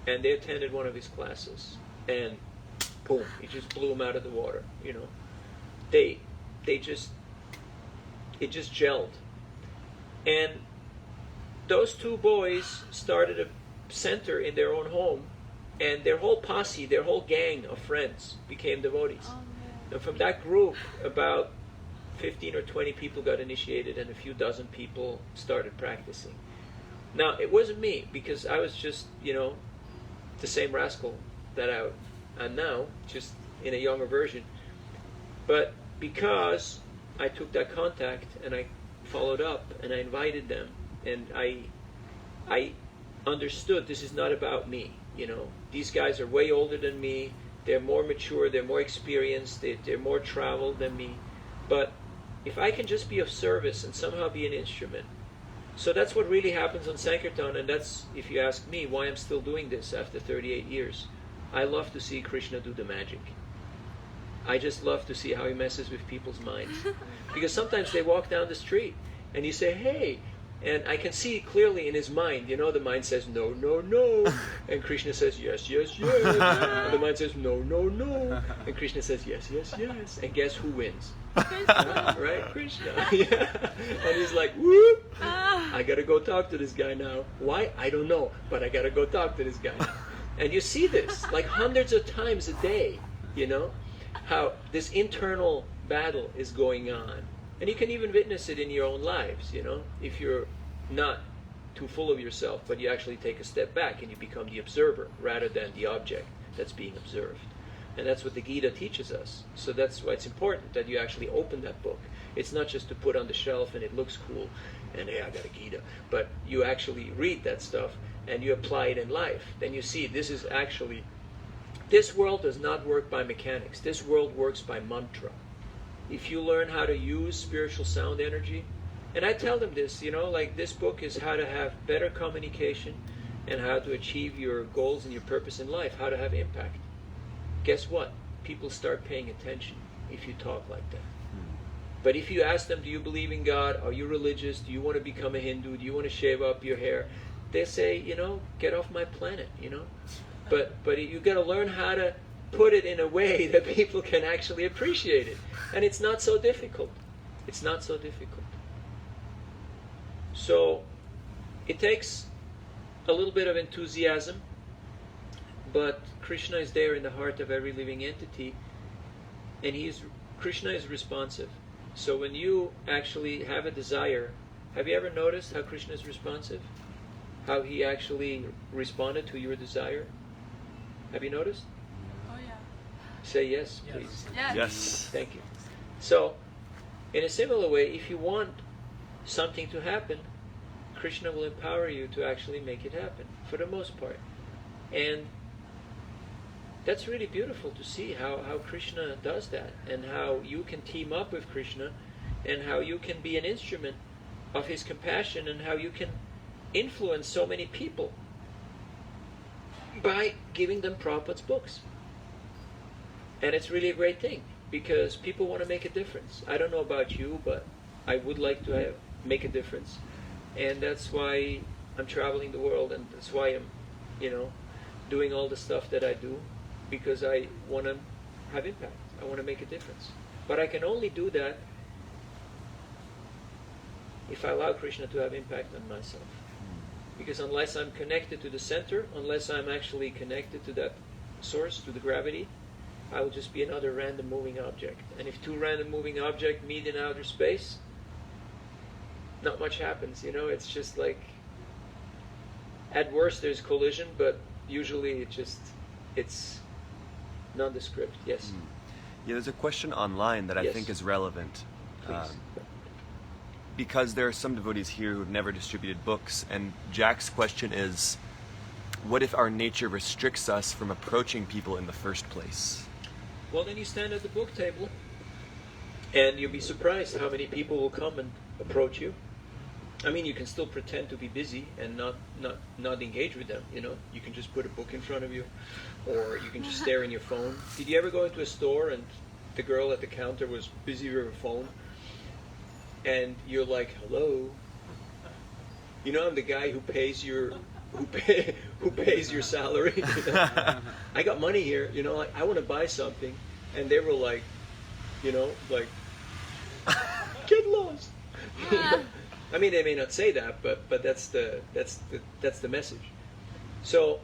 and they attended one of his classes, and boom, he just blew them out of the water. It just gelled, and those 2 boys started a center in their own home, and their whole posse, their whole gang of friends became devotees. And from that group, about 15 or 20 people got initiated, and a few dozen people started practicing. Now, it wasn't me, because I was just, the same rascal that I am now, just in a younger version. But because I took that contact, and I followed up, and I invited them, and I understood this is not about me. These guys are way older than me. They're more mature. They're more experienced. They're more traveled than me. But if I can just be of service and somehow be an instrument. So that's what really happens on Sankirtan, and that's, if you ask me, why I'm still doing this after 38 years. I love to see Krishna do the magic. I just love to see how he messes with people's minds. Because sometimes they walk down the street, and you say, hey, and I can see clearly in his mind, the mind says, no, no, no. And Krishna says, yes, yes, yes. And the mind says, no, no, no. And Krishna says, yes, yes, yes. And guess who wins? Right? Krishna. Yeah. And he's like, whoop, I gotta go talk to this guy now. Why? I don't know, but I gotta go talk to this guy now. And you see this like hundreds of times a day, how this internal battle is going on. And you can even witness it in your own lives, if you're not too full of yourself, but you actually take a step back and you become the observer rather than the object that's being observed. And that's what the Gita teaches us. So that's why it's important that you actually open that book. It's not just to put on the shelf and it looks cool and, hey, I got a Gita. But you actually read that stuff and you apply it in life. Then you see this is actually This world does not work by mechanics. This world works by mantra. If you learn how to use spiritual sound energy, and I tell them this, like this book is how to have better communication and how to achieve your goals and your purpose in life, how to have impact. Guess what? People start paying attention if you talk like that. But if you ask them, do you believe in God? Are you religious? Do you want to become a Hindu? Do you want to shave up your hair? They say, get off my planet, But you got to learn how to put it in a way that people can actually appreciate it. And it's not so difficult. It's not so difficult. So it takes a little bit of enthusiasm, but Krishna is there in the heart of every living entity, and Krishna is responsive. So when you actually have a desire, have you ever noticed how Krishna is responsive? How he actually responded to your desire? Have you noticed? Oh yeah. Say yes, Yes. please. Yes. Yes. Thank you. So, in a similar way, if you want something to happen, Krishna will empower you to actually make it happen, for the most part. And that's really beautiful to see how Krishna does that, and how you can team up with Krishna, and how you can be an instrument of his compassion, and how you can influence so many people by giving them Prabhupada's books. And it's really a great thing, because people want to make a difference. I don't know about you, but I would like to make a difference. And that's why I'm traveling the world, and that's why I'm, doing all the stuff that I do, because I want to have impact. I want to make a difference. But I can only do that if I allow Krishna to have impact on myself. Because unless I'm connected to the center, unless I'm actually connected to that source, to the gravity, I will just be another random moving object. And if two random moving objects meet in outer space, not much happens, It's just like, at worst there's collision, but usually it's nondescript. Yes? Yeah, there's a question online that I Yes. think is relevant. Please. Because there are some devotees here who've never distributed books, and Jack's question is, what if our nature restricts us from approaching people in the first place? Well, then you stand at the book table, and you'll be surprised how many people will come and approach you. I mean, you can still pretend to be busy and not engage with them, You can just put a book in front of you, or you can just stare in your phone. Did you ever go into a store and the girl at the counter was busy with her phone? And you're like, hello? I'm the guy who pays your salary. I got money here, I want to buy something. And they were like, get lost. I mean, they may not say that, but that's the message. So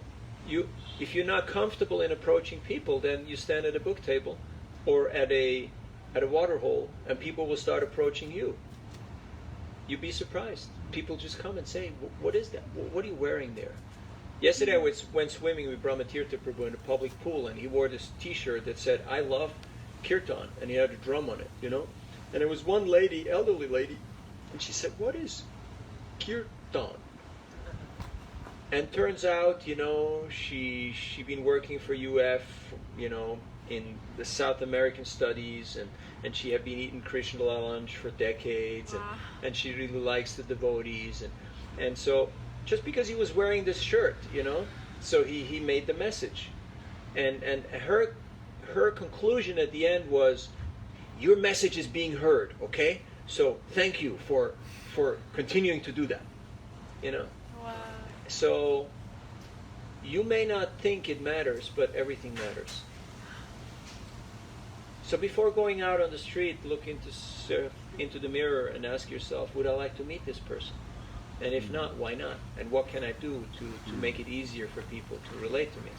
if you're not comfortable in approaching people, then you stand at a book table or at a water hole, and people will start approaching you. You'd be surprised. People just come and say, what is that? What are you wearing there? Yesterday I went swimming with Brahmatirtha Prabhu in a public pool, and he wore this t-shirt that said, I love Kirtan, and he had a drum on it, And there was one lady, elderly lady, and she said, what is Kirtan? And turns out, she been working for UF, in the South American studies, and she had been eating Krishna lunch for decades, and she really likes the devotees, and so just because he was wearing this shirt, so he made the message, and her conclusion at the end was, your message is being heard, okay? So thank you for continuing to do that, Wow. So you may not think it matters, but everything matters. So before going out on the street, look into the mirror and ask yourself, would I like to meet this person? And if not, why not? And what can I do to make it easier for people to relate to me?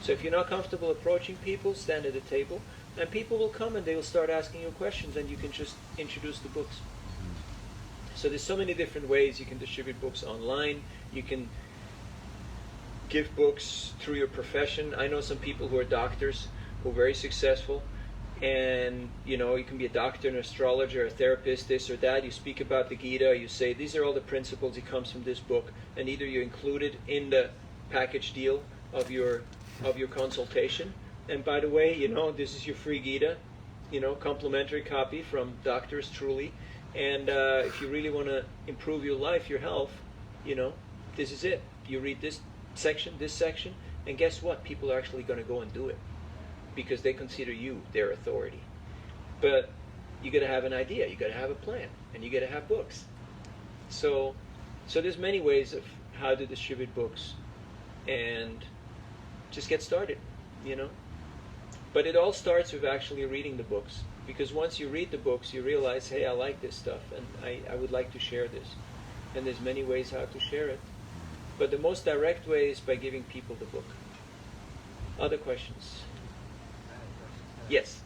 So if you're not comfortable approaching people, stand at the table, and people will come and they will start asking you questions, and you can just introduce the books. So there's so many different ways you can distribute books online. You can give books through your profession. I know some people who are doctors who are very successful, and you can be a doctor, an astrologer, a therapist, this or that. You speak about the Gita, you say these are all the principles, it comes from this book, and either you include it in the package deal of your consultation, And by the way, this is your free Gita, complimentary copy from Doctors Truly. And if you really want to improve your life, your health, this is it. You read this section, and guess what? People are actually going to go and do it because they consider you their authority. But you got to have an idea, you got to have a plan, and you got to have books. So there's many ways of how to distribute books, and just get started, But it all starts with actually reading the books, because once you read the books, you realize, hey, I like this stuff, and I would like to share this. And there's many ways how to share it. But the most direct way is by giving people the book. Other questions? I have a question. Yes.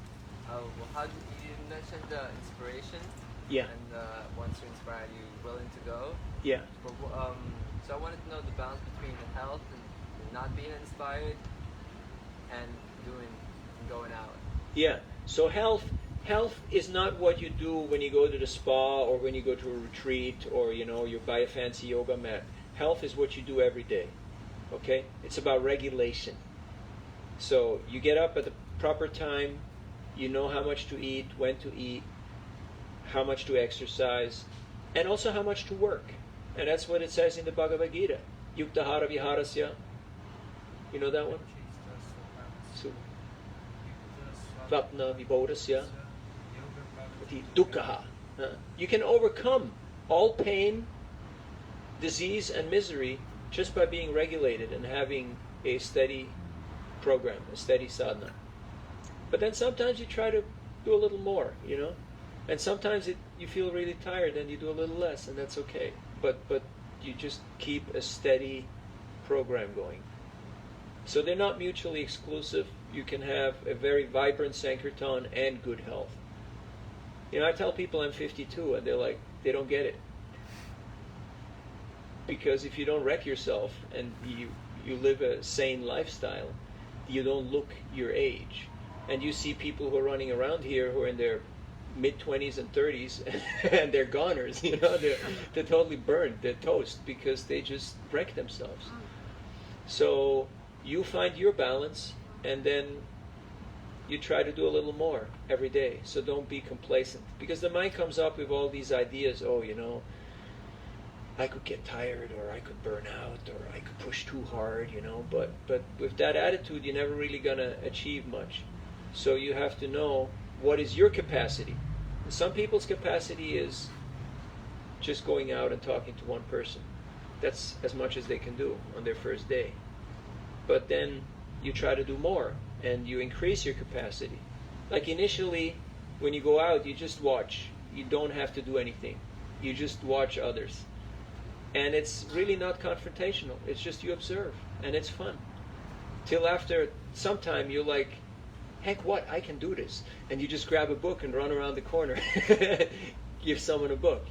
Well, how did you mentioned inspiration? Yeah. And once you're inspired, you're willing to go. Yeah. But, so I wanted to know the balance between the health and not being inspired, and going out. Yeah. So health is not what you do when you go to the spa or when you go to a retreat or you buy a fancy yoga mat. Health is what you do every day. Okay? It's about regulation. So you get up at the proper time, you know how much to eat, when to eat, how much to exercise, and also how much to work. And that's what it says in the Bhagavad Gita. Yuktahara viharasya. You know that one? So, Vapna vibodasya. Dukkha. You can overcome all pain, disease, and misery just by being regulated and having a steady program, a steady sadhana. But then sometimes you try to do a little more, and sometimes you feel really tired and you do a little less, and that's okay. But you just keep a steady program going. So they're not mutually exclusive. You can have a very vibrant Sankirtan and good health. I tell people I'm 52 and they're like, they don't get it. Because if you don't wreck yourself and you live a sane lifestyle, you don't look your age. And you see people who are running around here who are in their mid-20s and 30s and they're goners, they're totally burned, they're toast because they just wreck themselves. So you find your balance and then you try to do a little more every day. So don't be complacent, because the mind comes up with all these ideas. I could get tired, or I could burn out, or I could push too hard, but with that attitude, you're never really going to achieve much. So you have to know what is your capacity. Some people's capacity is just going out and talking to one person. That's as much as they can do on their first day. But then you try to do more, and you increase your capacity. Like initially, when you go out, you just watch. You don't have to do anything. You just watch others. And it's really not confrontational. It's just you observe, and it's fun. Till after some time, you're like, heck what, I can do this. And you just grab a book and run around the corner. Give someone a book,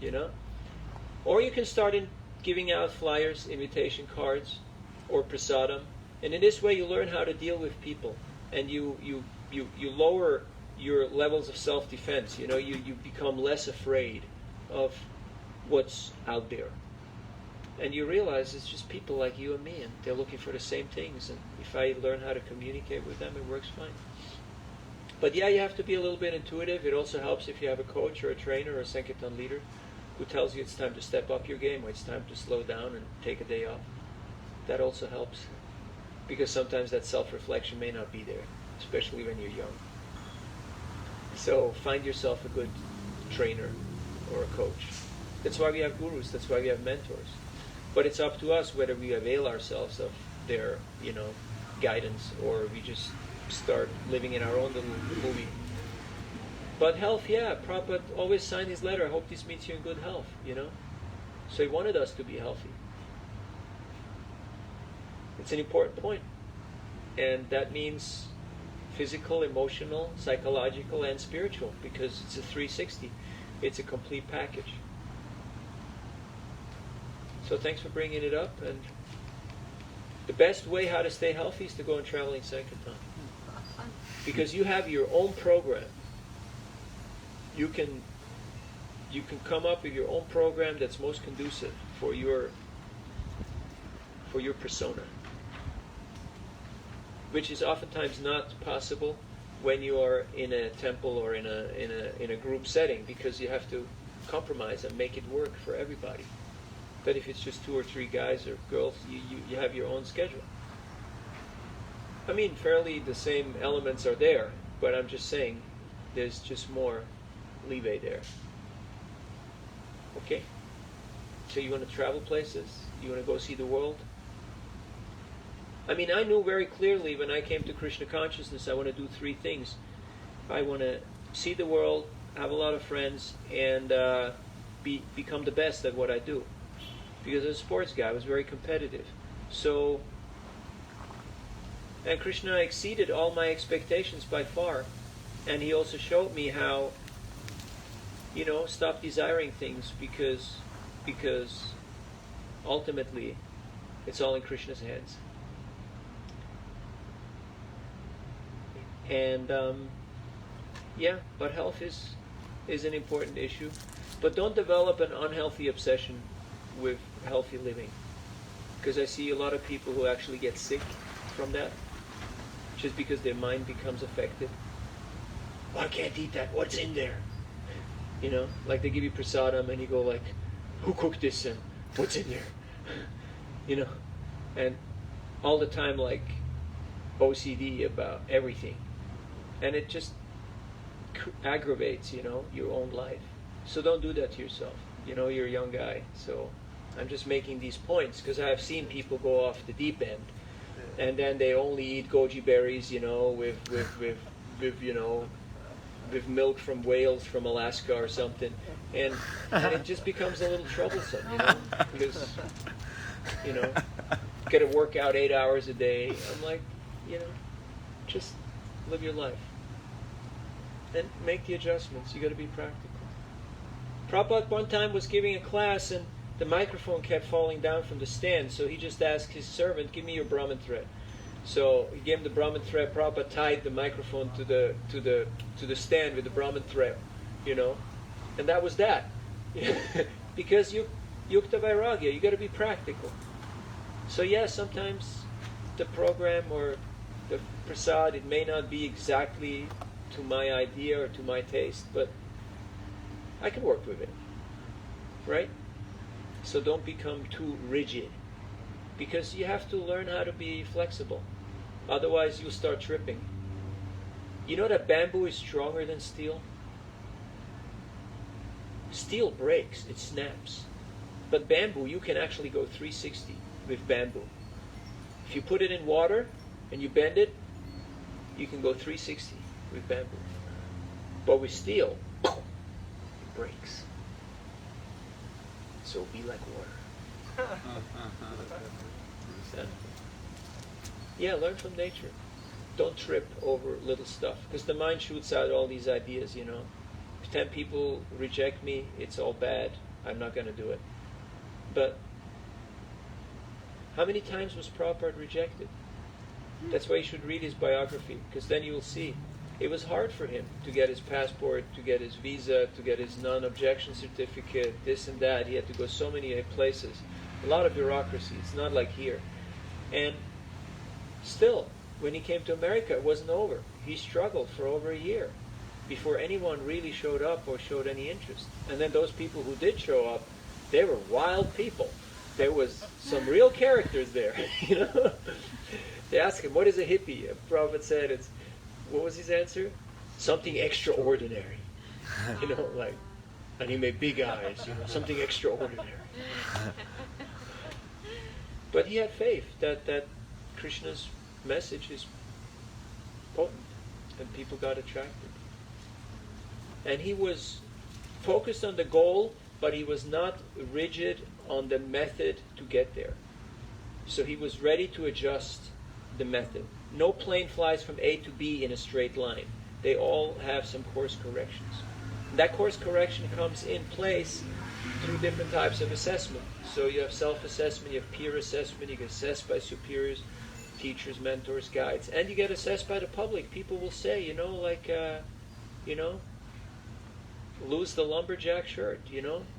Or you can start giving out flyers, invitation cards, or prasadam. And in this way, you learn how to deal with people. And you lower your levels of self-defense. You become less afraid of what's out there. And you realize it's just people like you and me, and they're looking for the same things. And if I learn how to communicate with them, it works fine. But yeah, you have to be a little bit intuitive. It also helps if you have a coach or a trainer or a Sankirtan leader who tells you it's time to step up your game, or it's time to slow down and take a day off. That also helps. Because sometimes that self-reflection may not be there, especially when you're young. So find yourself a good trainer or a coach. That's why we have gurus. That's why we have mentors. But it's up to us whether we avail ourselves of their, guidance, or we just start living in our own little movie. But health, yeah, Prabhupada always signed his letter, I hope this meets you in good health, So he wanted us to be healthy. It's an important point. And that means physical, emotional, psychological, and spiritual, because it's a 360. It's a complete package. So thanks for bringing it up. And the best way how to stay healthy is to go on traveling Sankirtan. Because you have your own program. You can come up with your own program that's most conducive for your persona. which is oftentimes not possible when you are in a temple or in a group setting, because you have to compromise and make it work for everybody. But if it's just 2 or 3 guys or girls, you have your own schedule. I mean, fairly the same elements are there, but I'm just saying there's just more leeway there. Okay? So you want to travel places? You want to go see the world? I mean, I knew very clearly when I came to Krishna consciousness, I want to do 3 things. I want to see the world, have a lot of friends, and become the best at what I do. Because as a sports guy, I was very competitive. So, and Krishna exceeded all my expectations by far. And he also showed me how, stop desiring things because ultimately it's all in Krishna's hands. And but health is an important issue. But don't develop an unhealthy obsession with healthy living, because I see a lot of people who actually get sick from that, just because their mind becomes affected. Oh, I can't eat that. What's in there? Like they give you prasadam and you go like, who cooked this and what's in there? And all the time like OCD about everything. And it just aggravates, your own life. So don't do that to yourself. You're a young guy. So I'm just making these points because I've seen people go off the deep end. And then they only eat goji berries, with milk from whales from Alaska or something. And it just becomes a little troublesome, because, got to work out 8 hours a day. I'm like, just live your life. And make the adjustments. You got to be practical. Prabhupada one time was giving a class and the microphone kept falling down from the stand, so he just asked his servant, give me your Brahman thread. So he gave him the Brahman thread. Prabhupada tied the microphone to the stand with the Brahman thread, and that was that. Because yukta vairagya, you got to be practical. So sometimes the program or the prasad, it may not be exactly to my idea or to my taste, but I can work with it, right? So don't become too rigid, because you have to learn how to be flexible. Otherwise you'll start tripping. You know that bamboo is stronger than steel? Steel breaks, it snaps. But bamboo, you can actually go 360 with bamboo. If you put it in water and you bend it, you can go 360 with bamboo. But with steel, it breaks. So be like water. Learn from nature. Don't trip over little stuff, because the mind shoots out all these ideas, If 10 people reject me, it's all bad. I'm not going to do it. But how many times was Prabhupada rejected? That's why you should read his biography, because then you will see. It was hard for him to get his passport, to get his visa, to get his non-objection certificate, this and that. He had to go so many places. A lot of bureaucracy. It's not like here. And still, when he came to America, it wasn't over. He struggled for over a year before anyone really showed up or showed any interest. And then those people who did show up, they were wild people. There was some real characters there, They asked him, what is a hippie? And Prabhupada said, what was his answer? Something extraordinary. And he made big eyes, something extraordinary. But he had faith that Krishna's message is potent, and people got attracted. And he was focused on the goal, but he was not rigid on the method to get there. So he was ready to adjust the method. No plane flies from A to B in a straight line. They all have some course corrections. That course correction comes in place through different types of assessment. So you have self-assessment, you have peer assessment, you get assessed by superiors, teachers, mentors, guides, and you get assessed by the public. People will say, lose the lumberjack shirt,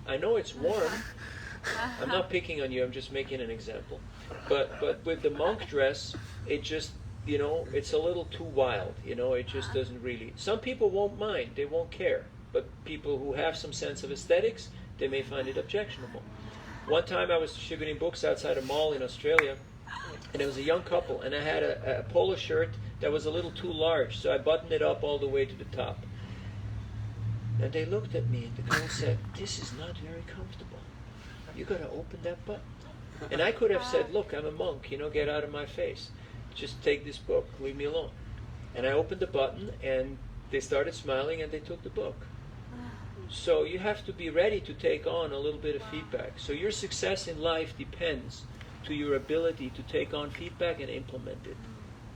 I know it's warm. I'm not picking on you, I'm just making an example. But with the monk dress, it just you know, it's a little too wild, you know, it just doesn't really. Some people won't mind, they won't care, but people who have some sense of aesthetics, they may find it objectionable. One time I was distributing books outside a mall in Australia, and it was a young couple, and I had a polo shirt that was a little too large, so I buttoned it up all the way to the top. And they looked at me, and the girl said, "This is not very comfortable. You got to open that button." And I could have said, "Look, I'm a monk, you know, get out of my face. Just take this book, leave me alone." And I opened the button, and they started smiling, and they took the book. So you have to be ready to take on a little bit of feedback. So your success in life depends to your ability to take on feedback and implement it.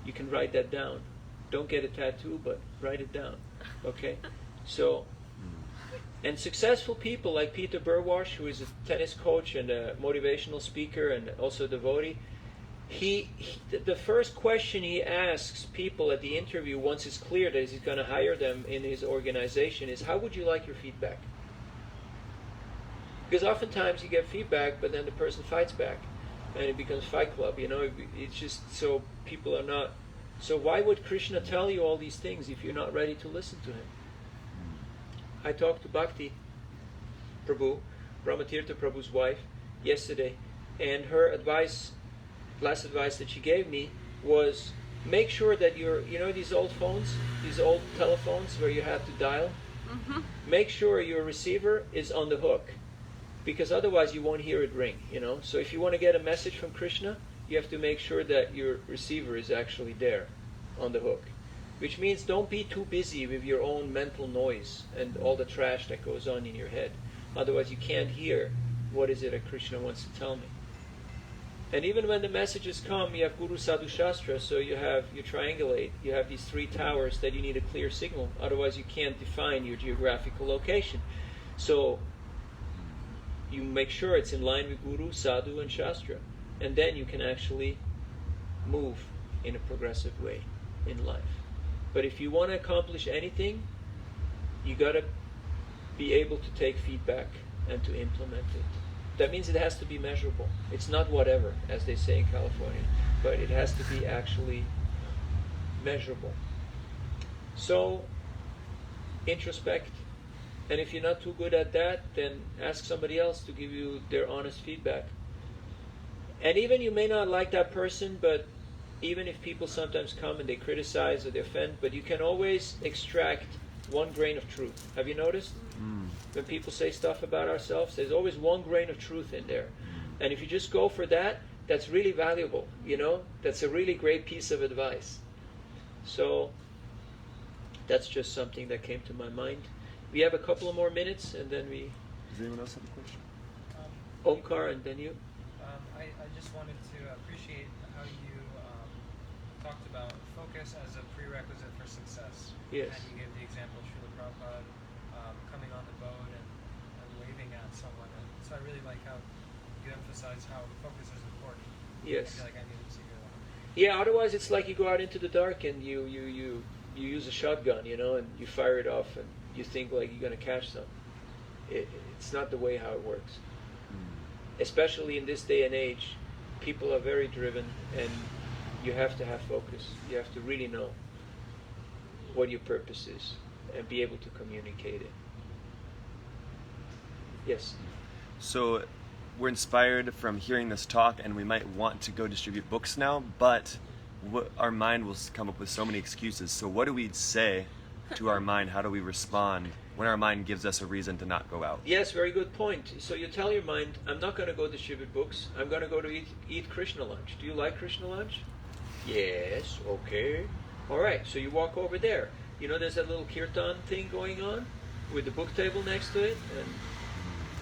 You can write that down. Don't get a tattoo, but write it down. Okay? So, and successful people like Peter Burwash, who is a tennis coach and a motivational speaker and also a devotee, the first question he asks people at the interview, once it's clear that he's going to hire them in his organization, is, "How would you like your feedback?" Because oftentimes you get feedback, but then the person fights back, and it becomes Fight Club. You know, it's just so people are not. So why would Krishna tell you all these things if you're not ready to listen to him? I talked to Bhakti Prabhu, Brahmatirtha Prabhu's wife, yesterday, and her advice. Last advice that she gave me was, make sure that you know these old phones, these old telephones where you have to dial, make sure your receiver is on the hook, because otherwise you won't hear it ring, you know. So if you want to get a message from Krishna, you have to make sure that your receiver is actually there on the hook, which means don't be too busy with your own mental noise and all the trash that goes on in your head. Otherwise you can't hear what is it that Krishna wants to tell me. And even when the messages come, you have Guru Sadhu Shastra, so you triangulate. You have these three towers that you need a clear signal. Otherwise you can't define your geographical location. So you make sure it's in line with Guru, Sadhu, and Shastra. And then you can actually move in a progressive way in life. But if you want to accomplish anything, you got to be able to take feedback and to implement it. That means it has to be measurable. It's not whatever, as they say in California, but it has to be actually measurable. So, introspect. And if you're not too good at that, then ask somebody else to give you their honest feedback. And even you may not like that person, but even if people sometimes come and they criticize or they offend, but you can always extract one grain of truth. Have you noticed? When people say stuff about ourselves, there's always one grain of truth in there. And if you just go for that, that's really valuable, you know? That's a really great piece of advice. So, that's just something that came to my mind. We have a couple of more minutes, and then we... Does anyone else have a question? Omkar, and then you. I just wanted to appreciate how you talked about focus as a prerequisite for success. Yes. And you gave the example of Srila Prabhupada coming on the boat and waving at someone. And so I really like how you emphasize how focus is important. Yes. I feel like I needed to hear that. Yeah, otherwise it's like you go out into the dark and you use a shotgun, you know, and you fire it off and you think like you're going to catch something. It's not the way how it works. Especially in this day and age, people are very driven and you have to have focus. You have to really know what your purpose is and be able to communicate it. Yes? So we're inspired from hearing this talk, and we might want to go distribute books now, but our mind will come up with so many excuses. So what do we say to our mind? How do we respond when our mind gives us a reason to not go out? Yes, very good point. So you tell your mind, I'm not going to go distribute books. I'm going to go to eat Krishna lunch. Do you like Krishna lunch? Yes, okay. All right, so you walk over there. You know there's that little kirtan thing going on with the book table next to it and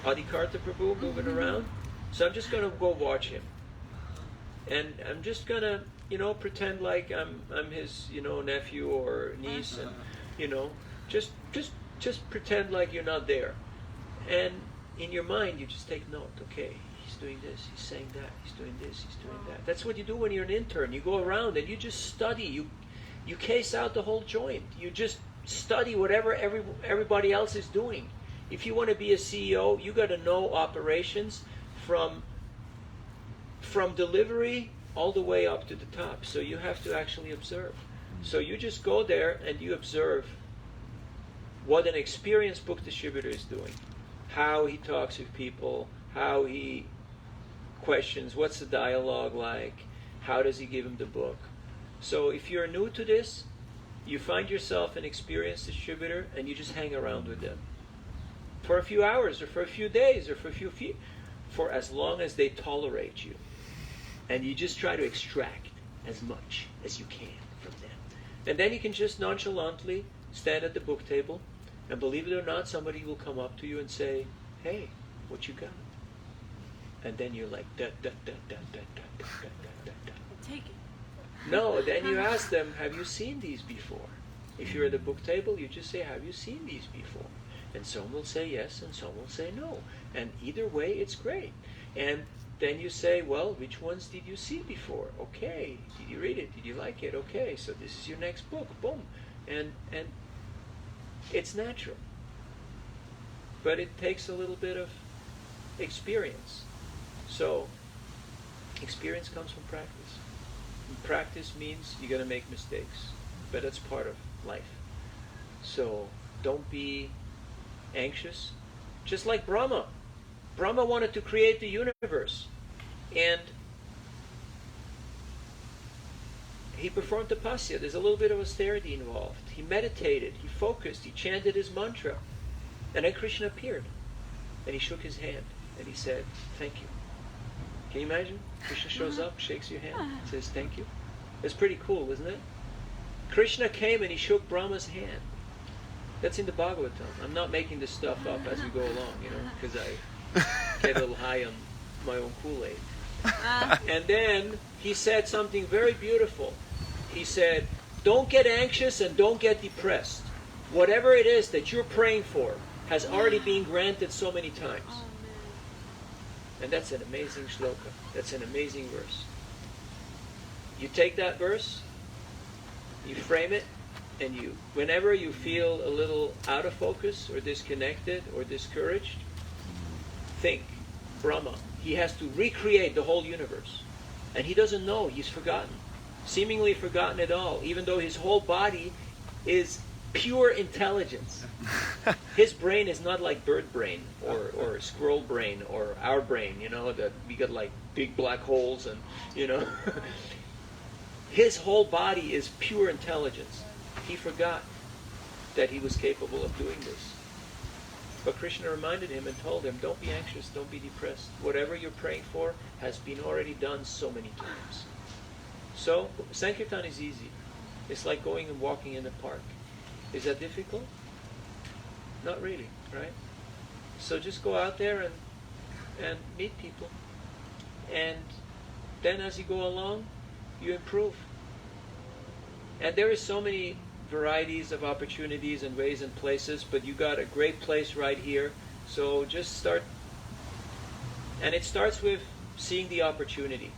Adikarta Prabhu moving around. So I'm just going to go watch him. And I'm just going to, you know, pretend like I'm his, you know, nephew or niece, and, you know, just pretend like you're not there. And in your mind, you just take note. Okay, he's doing this, he's saying that, he's doing this, he's doing that. That's what you do when you're an intern. You go around and you just study. You case out the whole joint. You just study whatever everybody else is doing. If you want to be a CEO, you got to know operations from delivery all the way up to the top. So you have to actually observe. So you just go there and you observe what an experienced book distributor is doing, how he talks with people, how he questions, what's the dialogue like, how does he give him the book. So if you're new to this, you find yourself an experienced distributor and you just hang around with them for a few hours or for a few days or for as long as they tolerate you. And you just try to extract as much as you can from them. And then you can just nonchalantly stand at the book table, and believe it or not, somebody will come up to you and say, "Hey, what you got?" And then you're like, da da da da da da da da da da. Take it. No, then you ask them, "Have you seen these before?" If you're at the book table, you just say, "Have you seen these before?" And some will say yes, and some will say no. And either way, it's great. And then you say, "Well, which ones did you see before?" "Okay. Did you read it? Did you like it?" "Okay, so this is your next book." Boom. And it's natural. But it takes a little bit of experience. So experience comes from practice. And practice means you're going to make mistakes. But that's part of life. So don't be anxious. Just like Brahma. Brahma wanted to create the universe. And he performed tapasya. There's a little bit of austerity involved. He meditated. He focused. He chanted his mantra. And then Krishna appeared. And he shook his hand. And he said, "Thank you." Can you imagine? Krishna shows up, shakes your hand, says, "Thank you." It's pretty cool, isn't it? Krishna came and he shook Brahma's hand. That's in the Bhagavatam. I'm not making this stuff up as we go along, because I get a little high on my own Kool-Aid. And then he said something very beautiful. He said, "Don't get anxious and don't get depressed. Whatever it is that you're praying for has already been granted so many times." Oh, man. And that's an amazing shloka. That's an amazing verse. You take that verse, you frame it, and whenever you feel a little out of focus or disconnected or discouraged, think, Brahma. He has to recreate the whole universe. And he doesn't know. He's forgotten. Seemingly forgotten it all, even though his whole body is pure intelligence. His brain is not like bird brain or squirrel brain or our brain, that we got like big black holes and, His whole body is pure intelligence. He forgot that he was capable of doing this. But Krishna reminded him and told him, "Don't be anxious, don't be depressed. Whatever you're praying for has been already done so many times." So, Sankirtan is easy. It's like going and walking in the park. Is that difficult? Not really, right? So just go out there and meet people. And then as you go along, you improve. And there is so many varieties of opportunities and ways and places, but you got a great place right here. So just start. And it starts with seeing the opportunity.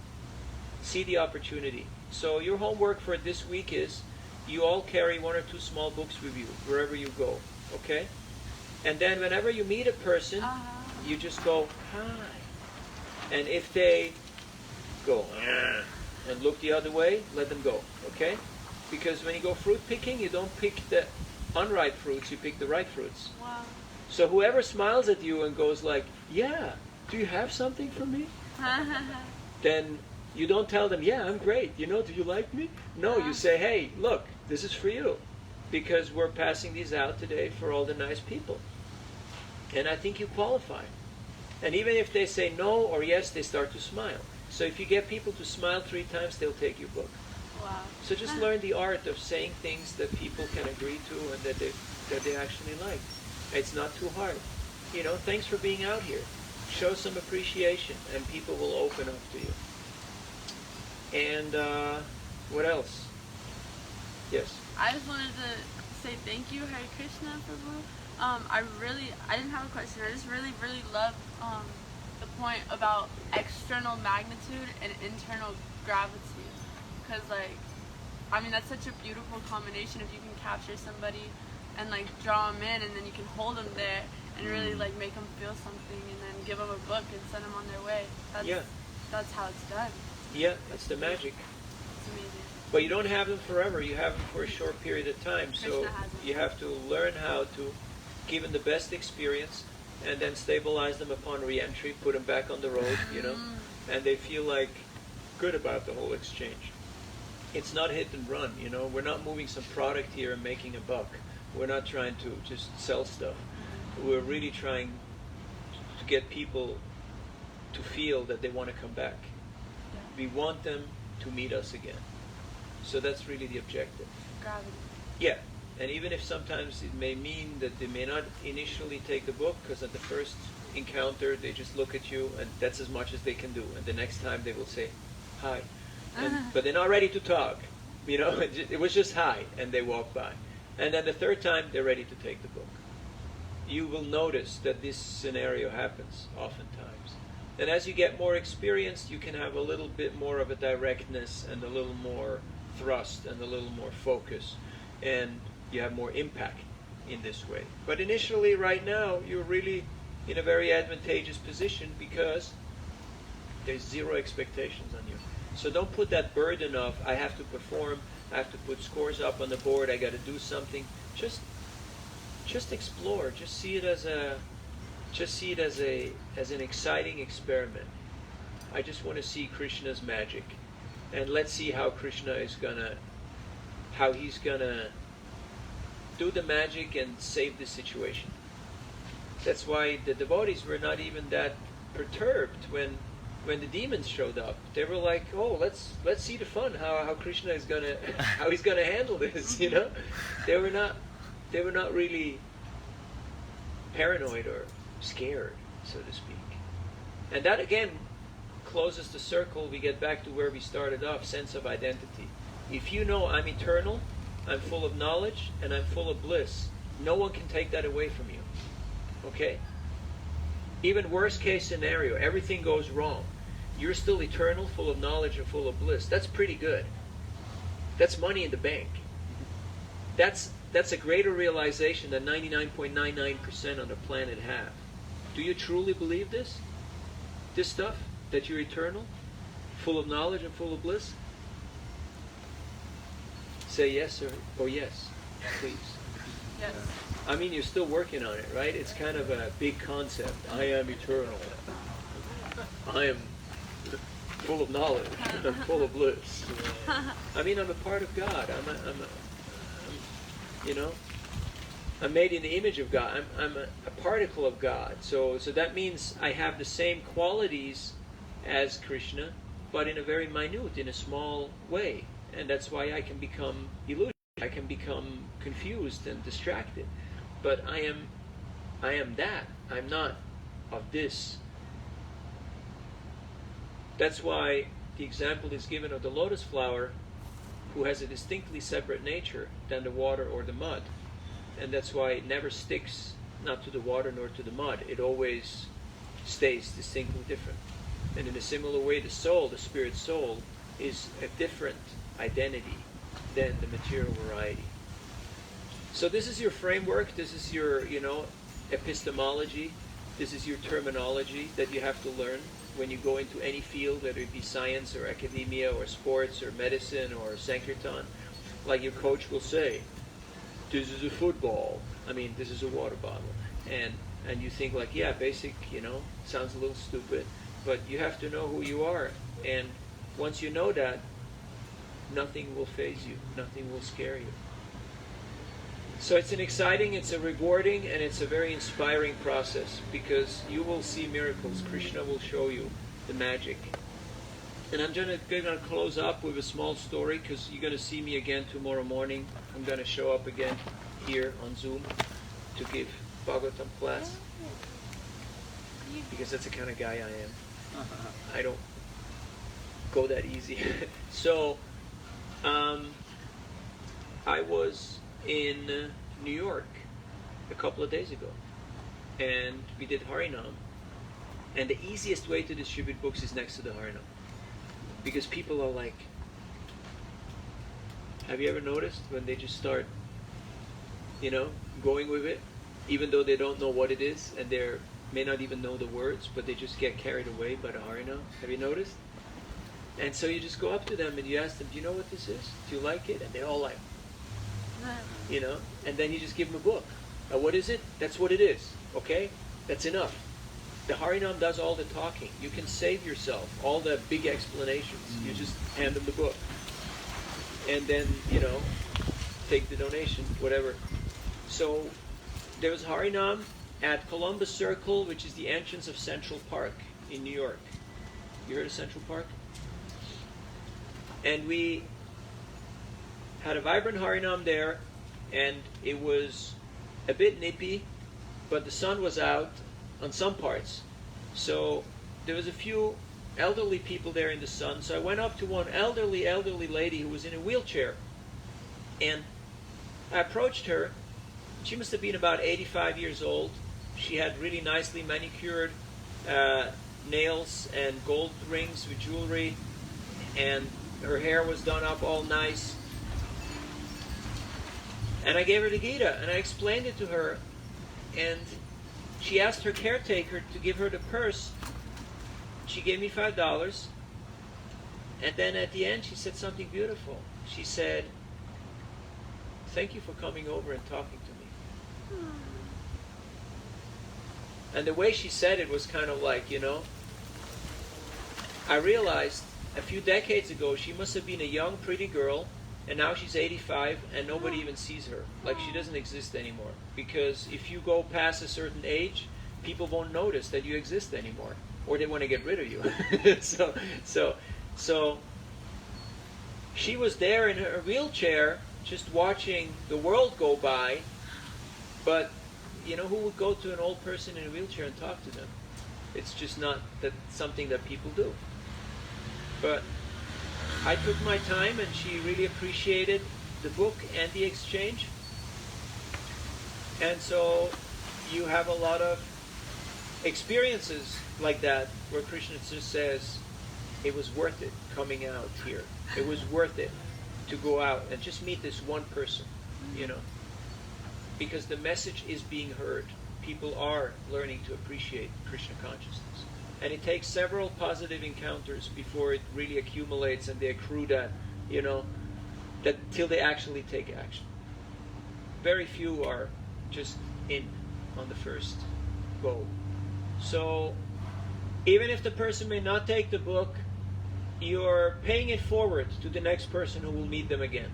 See the opportunity. So your homework for this week is you all carry 1 or 2 small books with you wherever you go, okay? And then whenever you meet a person, you just go, "Hi." And if they go, and look the other way, let them go, okay? Because when you go fruit picking, you don't pick the unripe fruits, you pick the ripe fruits. Wow. So whoever smiles at you and goes like, "Yeah, do you have something for me?" Then you don't tell them, "Yeah, I'm great. Do you like me?" No, you say, "Hey, look, this is for you. Because we're passing these out today for all the nice people. And I think you qualify." And even if they say no or yes, they start to smile. So if you get people to smile 3 times, they'll take your book. Wow. So just learn the art of saying things that people can agree to and that they actually like. It's not too hard. Thanks for being out here. Show some appreciation and people will open up to you. And what else? Yes. I just wanted to say thank you, Hare Krishna, Prabhu. I didn't have a question. I just really, really love the point about external magnitude and internal gravity. Because, that's such a beautiful combination if you can capture somebody and, draw them in, and then you can hold them there and really, make them feel something, and then give them a book and send them on their way. That's how it's done. Yeah, that's the magic. It's amazing. But you don't have them forever. You have them for a short period of time. So Krishna has them. you have to learn how to give them the best experience and then stabilize them upon re-entry, put them back on the road, and they feel like good about the whole exchange. It's not hit and run, We're not moving some product here and making a buck. We're not trying to just sell stuff. We're really trying to get people to feel that they want to come back. We want them to meet us again. So that's really the objective. Gravity. Yeah, and even if sometimes it may mean that they may not initially take the book, because at the first encounter they just look at you and that's as much as they can do. And the next time they will say, hi. But they're not ready to talk. It was just hi, and they walk by. And then the third time they're ready to take the book. You will notice that this scenario happens oftentimes. And as you get more experienced, you can have a little bit more of a directness and a little more thrust and a little more focus. And you have more impact in this way. But initially, right now, you're really in a very advantageous position because there's zero expectations on you. So don't put that burden of, I have to perform, I have to put scores up on the board, I got to do something. Just explore. Just see it as an exciting experiment. I just want to see Krishna's magic, and let's see how he's gonna do the magic and save the situation. That's why the devotees were not even that perturbed when the demons showed up. They were like, "Oh, let's see the fun. How Krishna is gonna how he's gonna handle this." They were not really paranoid or scared, so to speak. And that again closes the circle. We get back to where we started off: sense of identity. If you know I'm eternal, I'm full of knowledge, and I'm full of bliss, no one can take that away from you. Okay? Even worst case scenario, everything goes wrong. You're still eternal, full of knowledge and full of bliss. That's pretty good. That's money in the bank. That's a greater realization than 99.99% on the planet have. Do you truly believe this? This stuff? That you're eternal, full of knowledge and full of bliss? Say yes or yes, please. Yes. I mean, you're still working on it, right? It's kind of a big concept. I am eternal. I am full of knowledge. I'm full of bliss. I mean, I'm a part of God. I'm made in the image of God. I'm a particle of God. So that means I have the same qualities as Krishna, but in a very minute, in a small way. And that's why I can become illusioned. I can become confused and distracted. But I am that. I'm not of this. That's why the example is given of the lotus flower, who has a distinctly separate nature than the water or the mud. And that's why it never sticks, not to the water nor to the mud. It always stays distinctly different. And in a similar way, the soul, the spirit soul, is a different identity than the material variety. So this is your framework, this is your, epistemology, this is your terminology that you have to learn when you go into any field, whether it be science or academia or sports or medicine or Sankirtan. Like your coach will say, this is a football. I mean, this is a water bottle. And you think like, yeah, basic, sounds a little stupid, but you have to know who you are. And once you know that, nothing will faze you. Nothing will scare you. So it's an exciting, it's a rewarding, and it's a very inspiring process because you will see miracles. Krishna will show you the magic. And I'm going to close up with a small story because you're going to see me again tomorrow morning. I'm going to show up again here on Zoom to give Bhagavatam class because that's the kind of guy I am. I don't go that easy. So, I was in New York a couple of days ago and we did Harinam. And the easiest way to distribute books is next to the Harinam. Because people are like, have you ever noticed when they just start, going with it, even though they don't know what it is and they may not even know the words, but they just get carried away by the Harinam? Have you noticed? And so you just go up to them and you ask them, do you know what this is? Do you like it? And they're all like, you know, and then you just give them a book. What is it? That's what it is. Okay? That's enough. The Harinam does all the talking. You can save yourself all the big explanations. You just hand them the book. And then, you know, take the donation, whatever. So there was Harinam at Columbus Circle, which is the entrance of Central Park in New York. You heard of Central Park? And we had a vibrant Harinam there, and it was a bit nippy, but the sun was out on some parts. So there was a few elderly people there in the sun. So I went up to one elderly lady who was in a wheelchair, and I approached her. She must have been about 85 years old. She had really nicely manicured nails and gold rings with jewelry, and her hair was done up all nice. And I gave her the Gita, and I explained it to her, and she asked her caretaker to give her the purse. She gave me $5, and then at the end she said something beautiful. She said, "Thank you for coming over and talking to me." And the way she said it was kind of like, you know, I realized a few decades ago she must have been a young, pretty girl, and now she's 85 and nobody even sees her. Like, she doesn't exist anymore. Because if you go past a certain age, people won't notice that you exist anymore, or they want to get rid of you. So she was there in her wheelchair just watching the world go by, but you know, who would go to an old person in a wheelchair and talk to them? It's just not something that people do. But I took my time, and she really appreciated the book and the exchange. And so you have a lot of experiences like that where Krishna just says, it was worth it coming out here. It was worth it to go out and just meet this one person, you know. Because the message is being heard. People are learning to appreciate Krishna consciousness. And it takes several positive encounters before it really accumulates and they accrue that, you know, that till they actually take action. Very few are just in on the first go. So even if the person may not take the book, you're paying it forward to the next person who will meet them again.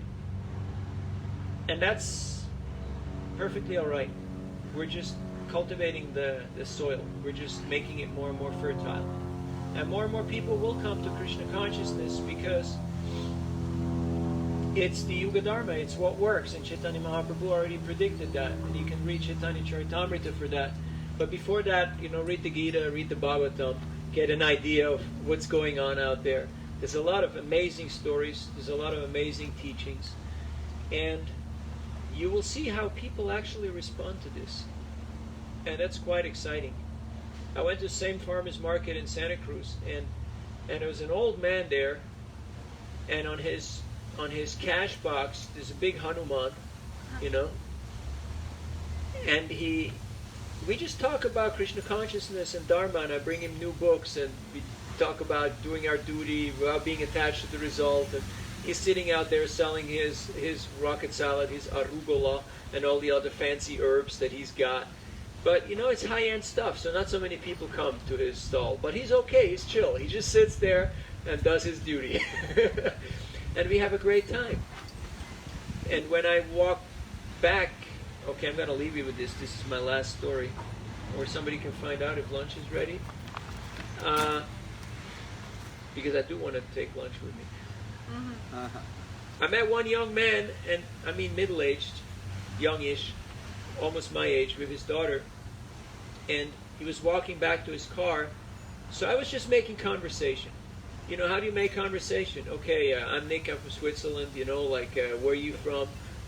And that's perfectly all right. We're just cultivating the soil. We're just making it more and more fertile. And more people will come to Krishna consciousness because it's the Yuga Dharma. It's what works. And Chaitanya Mahaprabhu already predicted that. And you can read Chaitanya Charitamrita for that. But before that, you know, read the Gita, read the Bhagavatam, get an idea of what's going on out there. There's a lot of amazing stories. There's a lot of amazing teachings. And you will see how people actually respond to this. And that's quite exciting. I went to the same farmer's market in Santa Cruz, and there was an old man there, and on his cash box there's a big Hanuman, you know. And we just talk about Krishna consciousness and Dharma, and I bring him new books, and we talk about doing our duty without being attached to the result. And he's sitting out there selling his rocket salad, his arugula, and all the other fancy herbs that he's got. But, you know, it's high-end stuff, so not so many people come to his stall. But he's okay, he's chill. He just sits there and does his duty. And we have a great time. And when I walk back, okay, I'm going to leave you with this. This is my last story. Or somebody can find out if lunch is ready. Because I do want to take lunch with me. I met one young man, and I mean middle-aged, youngish, almost my age, with his daughter, and he was walking back to his car. So I was just making conversation. You know, how do you make conversation? Okay, I'm Nick, I'm from Switzerland, you know, like, where are you from?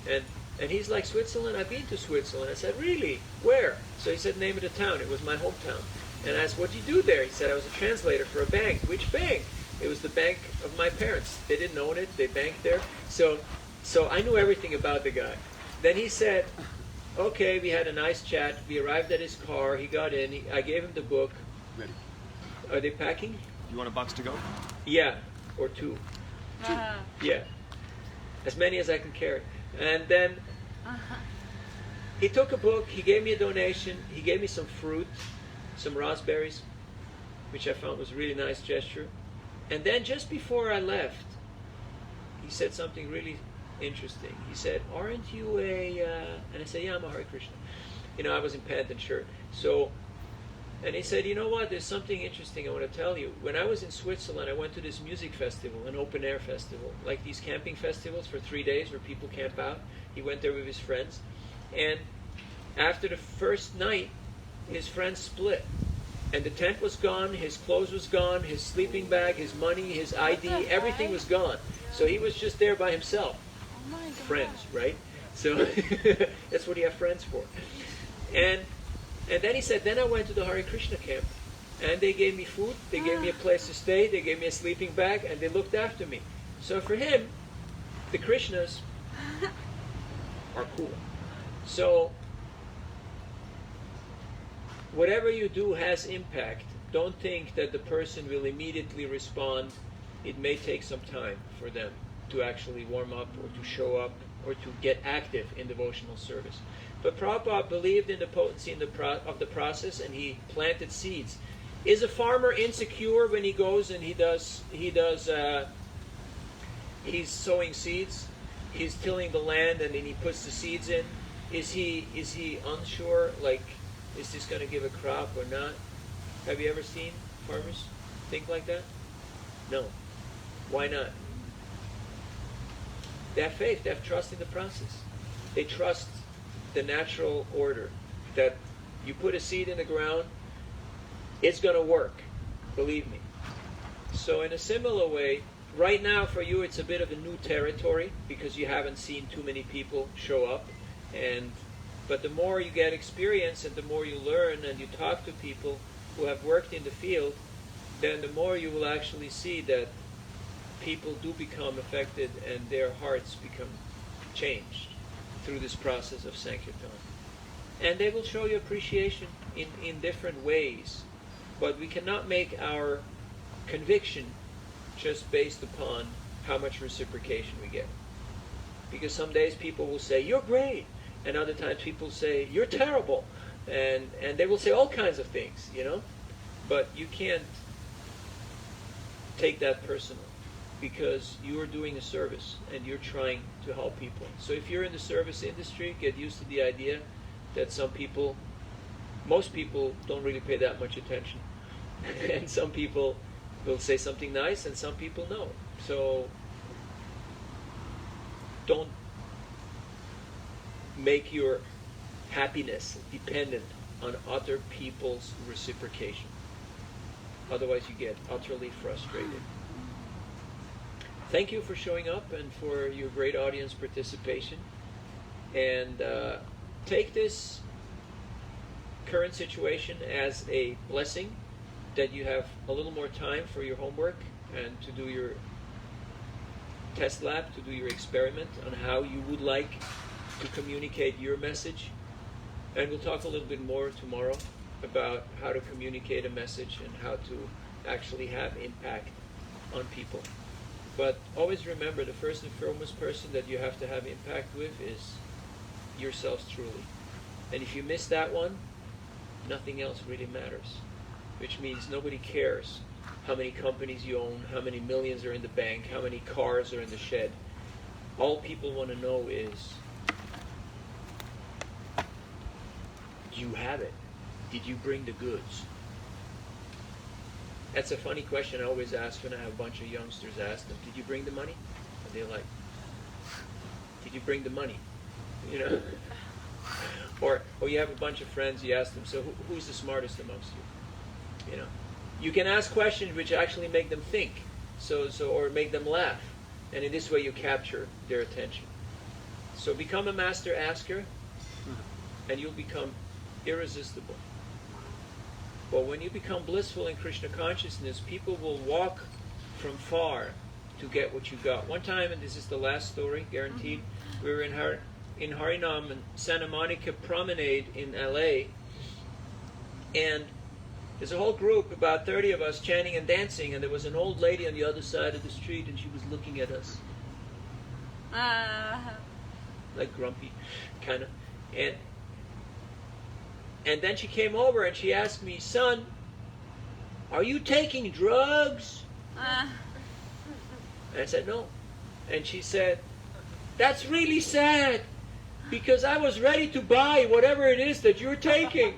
And he's like, Switzerland? I've been to Switzerland. I said, really? Where? So he said, name of the town. It was my hometown. And I asked, what did you do there? He said, I was a translator for a bank. Which bank? It was the bank of my parents. They didn't own it. They banked there. So I knew everything about the guy. Then he said, okay, we had a nice chat. We arrived at his car. He got in. I gave him the book. Ready. Are they packing? You want a box to go? Yeah. or 2. Uh-huh. Yeah, as many as I can carry. And then he took a book, he gave me a donation, he gave me some fruit, some raspberries, which I found was a really nice gesture. And then just before I left, he said something really interesting. He said, "Aren't you a..." And I said, "Yeah, I'm a Hare Krishna." You know, I was in pant and shirt. So, and he said, "You know what, there's something interesting I want to tell you. When I was in Switzerland, I went to this music festival, an open air festival, like these camping festivals for 3 days where people camp out. He went there with his friends. And after the first night, his friends split. And the tent was gone, his clothes was gone, his sleeping bag, his money, his ID, everything was gone. So he was just there by himself. Oh my God. Friends, right? So that's what you have friends for. And then he said, then I went to the Hare Krishna camp. And they gave me food, they gave me a place to stay, they gave me a sleeping bag, and they looked after me. So for him, the Krishnas are cool. So whatever you do has impact. Don't think that the person will immediately respond. It may take some time for them to actually warm up or to show up or to get active in devotional service. But Prabhupada believed in the potency of the process, and he planted seeds. Is a farmer insecure when he goes and he's sowing seeds? He's tilling the land and then he puts the seeds in. Is he unsure, like, is this going to give a crop or not? Have you ever seen farmers think like that? No. Why not? They have faith. They have trust in the process. They trust the natural order that you put a seed in the ground, it's going to work. Believe me. So in a similar way, right now for you it's a bit of a new territory because you haven't seen too many people show up. But the more you get experience and the more you learn and you talk to people who have worked in the field, then the more you will actually see that people do become affected and their hearts become changed through this process of Sankirtan. And they will show you appreciation in different ways. But we cannot make our conviction just based upon how much reciprocation we get. Because some days people will say, "You're great," and other times people say, "You're terrible," and they will say all kinds of things, you know. But you can't take that personal because you are doing a service and you're trying to help people. So if you're in the service industry, get used to the idea that most people don't really pay that much attention. And some people will say something nice and some people no. So don't make your happiness dependent on other people's reciprocation. Otherwise you get utterly frustrated. Thank you for showing up and for your great audience participation. And take this current situation as a blessing that you have a little more time for your homework and to do your test lab, to do your experiment on how you would like to communicate your message. And we'll talk a little bit more tomorrow about how to communicate a message and how to actually have impact on people. But always remember, the first and foremost person that you have to have impact with is yourselves truly. And if you miss that one, nothing else really matters. Which means nobody cares how many companies you own, how many millions are in the bank, how many cars are in the shed. All people want to know is, do you have it? Did you bring the goods? That's a funny question I always ask when I have a bunch of youngsters ask them, did you bring the money? And they're like, did you bring the money? You know? Or you have a bunch of friends, you ask them, so who's the smartest amongst you? You know? You can ask questions which actually make them think, or make them laugh. And in this way you capture their attention. So become a master asker, and you'll become irresistible. But when you become blissful in Krishna consciousness, people will walk from far to get what you got. One time, and this is the last story, guaranteed, we were in Harinam and Santa Monica Promenade in LA, and There's a whole group, about 30 of us, chanting and dancing, and there was an old lady on the other side of the street, and she was looking at us. Like grumpy, kind of. And then she came over and she asked me, "Son, are you taking drugs?" And I said, "No." And she said, "That's really sad, because I was ready to buy whatever it is that you're taking."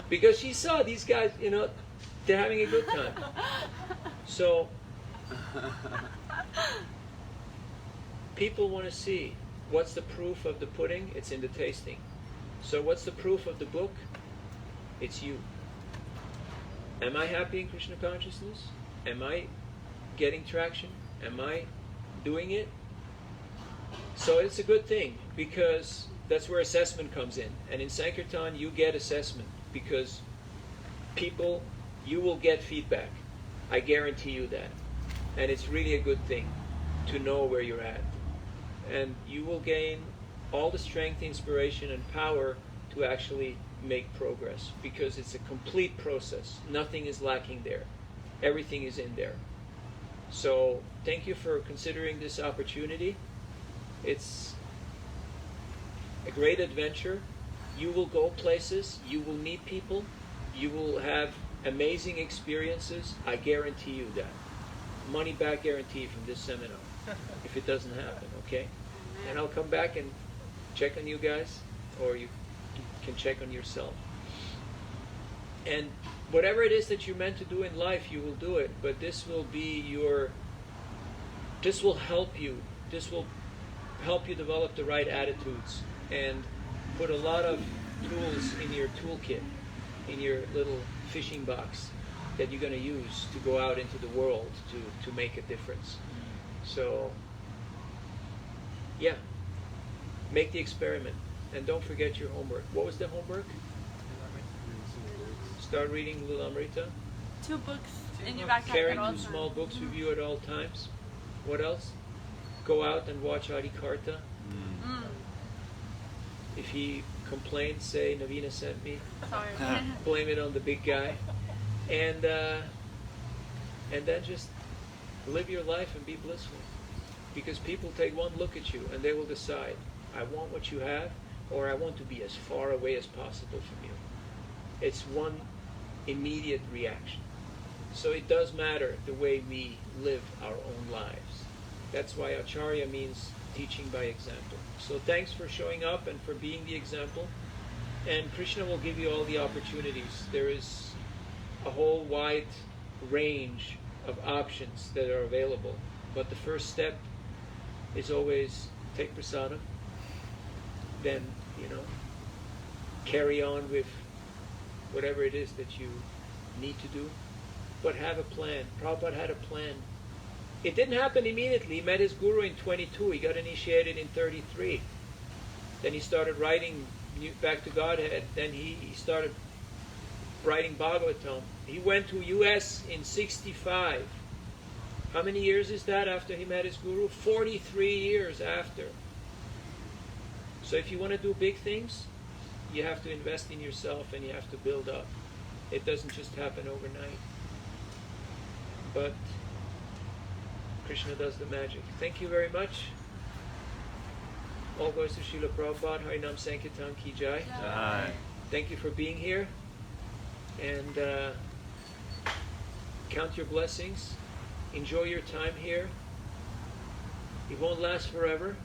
Because she saw these guys, you know, they're having a good time. So, people want to see, what's the proof of the pudding? It's in the tasting. So what's the proof of the book? It's you. Am I happy in Krishna consciousness? Am I getting traction? Am I doing it? So it's a good thing, because that's where assessment comes in. And in Sankirtan, you get assessment, because people, you will get feedback. I guarantee you that. And it's really a good thing to know where you're at. And you will gain all the strength, inspiration, and power to actually make progress, because it's a complete process. Nothing is lacking there. Everything is in there. So thank you for considering this opportunity. It's a great adventure. You will go places. You will meet people. You will have amazing experiences. I guarantee you that. Money back guarantee from this seminar, if it doesn't happen, okay? And I'll come back and check on you guys, or you can check on yourself. And whatever it is that you're meant to do in life, you will do it. But this will help you. This will help you develop the right attitudes and put a lot of tools in your toolkit, in your little fishing box that you're going to use to go out into the world to make a difference. So, yeah, make the experiment. And don't forget your homework. What was the homework? Start reading Lilamrita. 2 books in your backpack Carry at all 2 times. small books with you at all times. What else? Go out and watch Adikarta. If he complains, say, "Navina sent me." Sorry. Blame it on the big guy. And then just live your life and be blissful. Because people take one look at you and they will decide, I want what you have, or I want to be as far away as possible from you. It's one immediate reaction. So it does matter the way we live our own lives. That's why Acharya means teaching by example. So thanks for showing up and for being the example. And Krishna will give you all the opportunities. There is a whole wide range of options that are available. But the first step is always take prasadam, then, carry on with whatever it is that you need to do. But have a plan. Prabhupada had a plan. It didn't happen immediately. He met his guru in 22. He got initiated in 33. Then he started writing back to Godhead. Then he started writing Bhagavatam. He went to US in 65. How many years is that after he met his guru? 43 years after. So if you want to do big things, you have to invest in yourself and you have to build up. It doesn't just happen overnight. But Krishna does the magic. Thank you very much. All goes to Srila Prabhupada. Harinam Sankirtan Ki Jai. Jai. Thank you for being here. And count your blessings. Enjoy your time here. It won't last forever,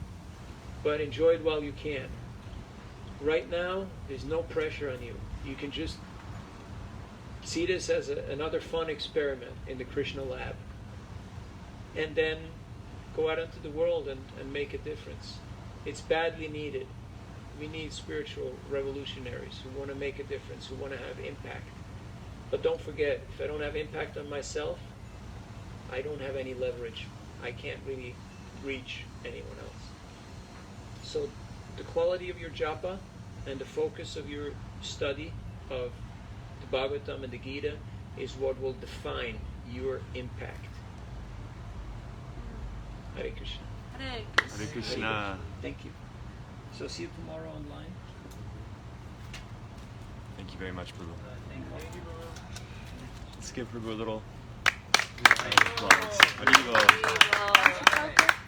but enjoy it while you can. Right now, there's no pressure on you. You can just see this as another fun experiment in the Krishna lab. And then go out into the world and make a difference. It's badly needed. We need spiritual revolutionaries who want to make a difference, who want to have impact. But don't forget, if I don't have impact on myself, I don't have any leverage. I can't really reach anyone else. So the quality of your japa and the focus of your study of the Bhagavatam and the Gita is what will define your impact. Hare Krishna. Hare Hare Krishna. Thank you. So see you tomorrow online. Thank you. Thank you very much, Prabhu. Thank you. Let's give Prabhu a little applause. Haribo. Wow.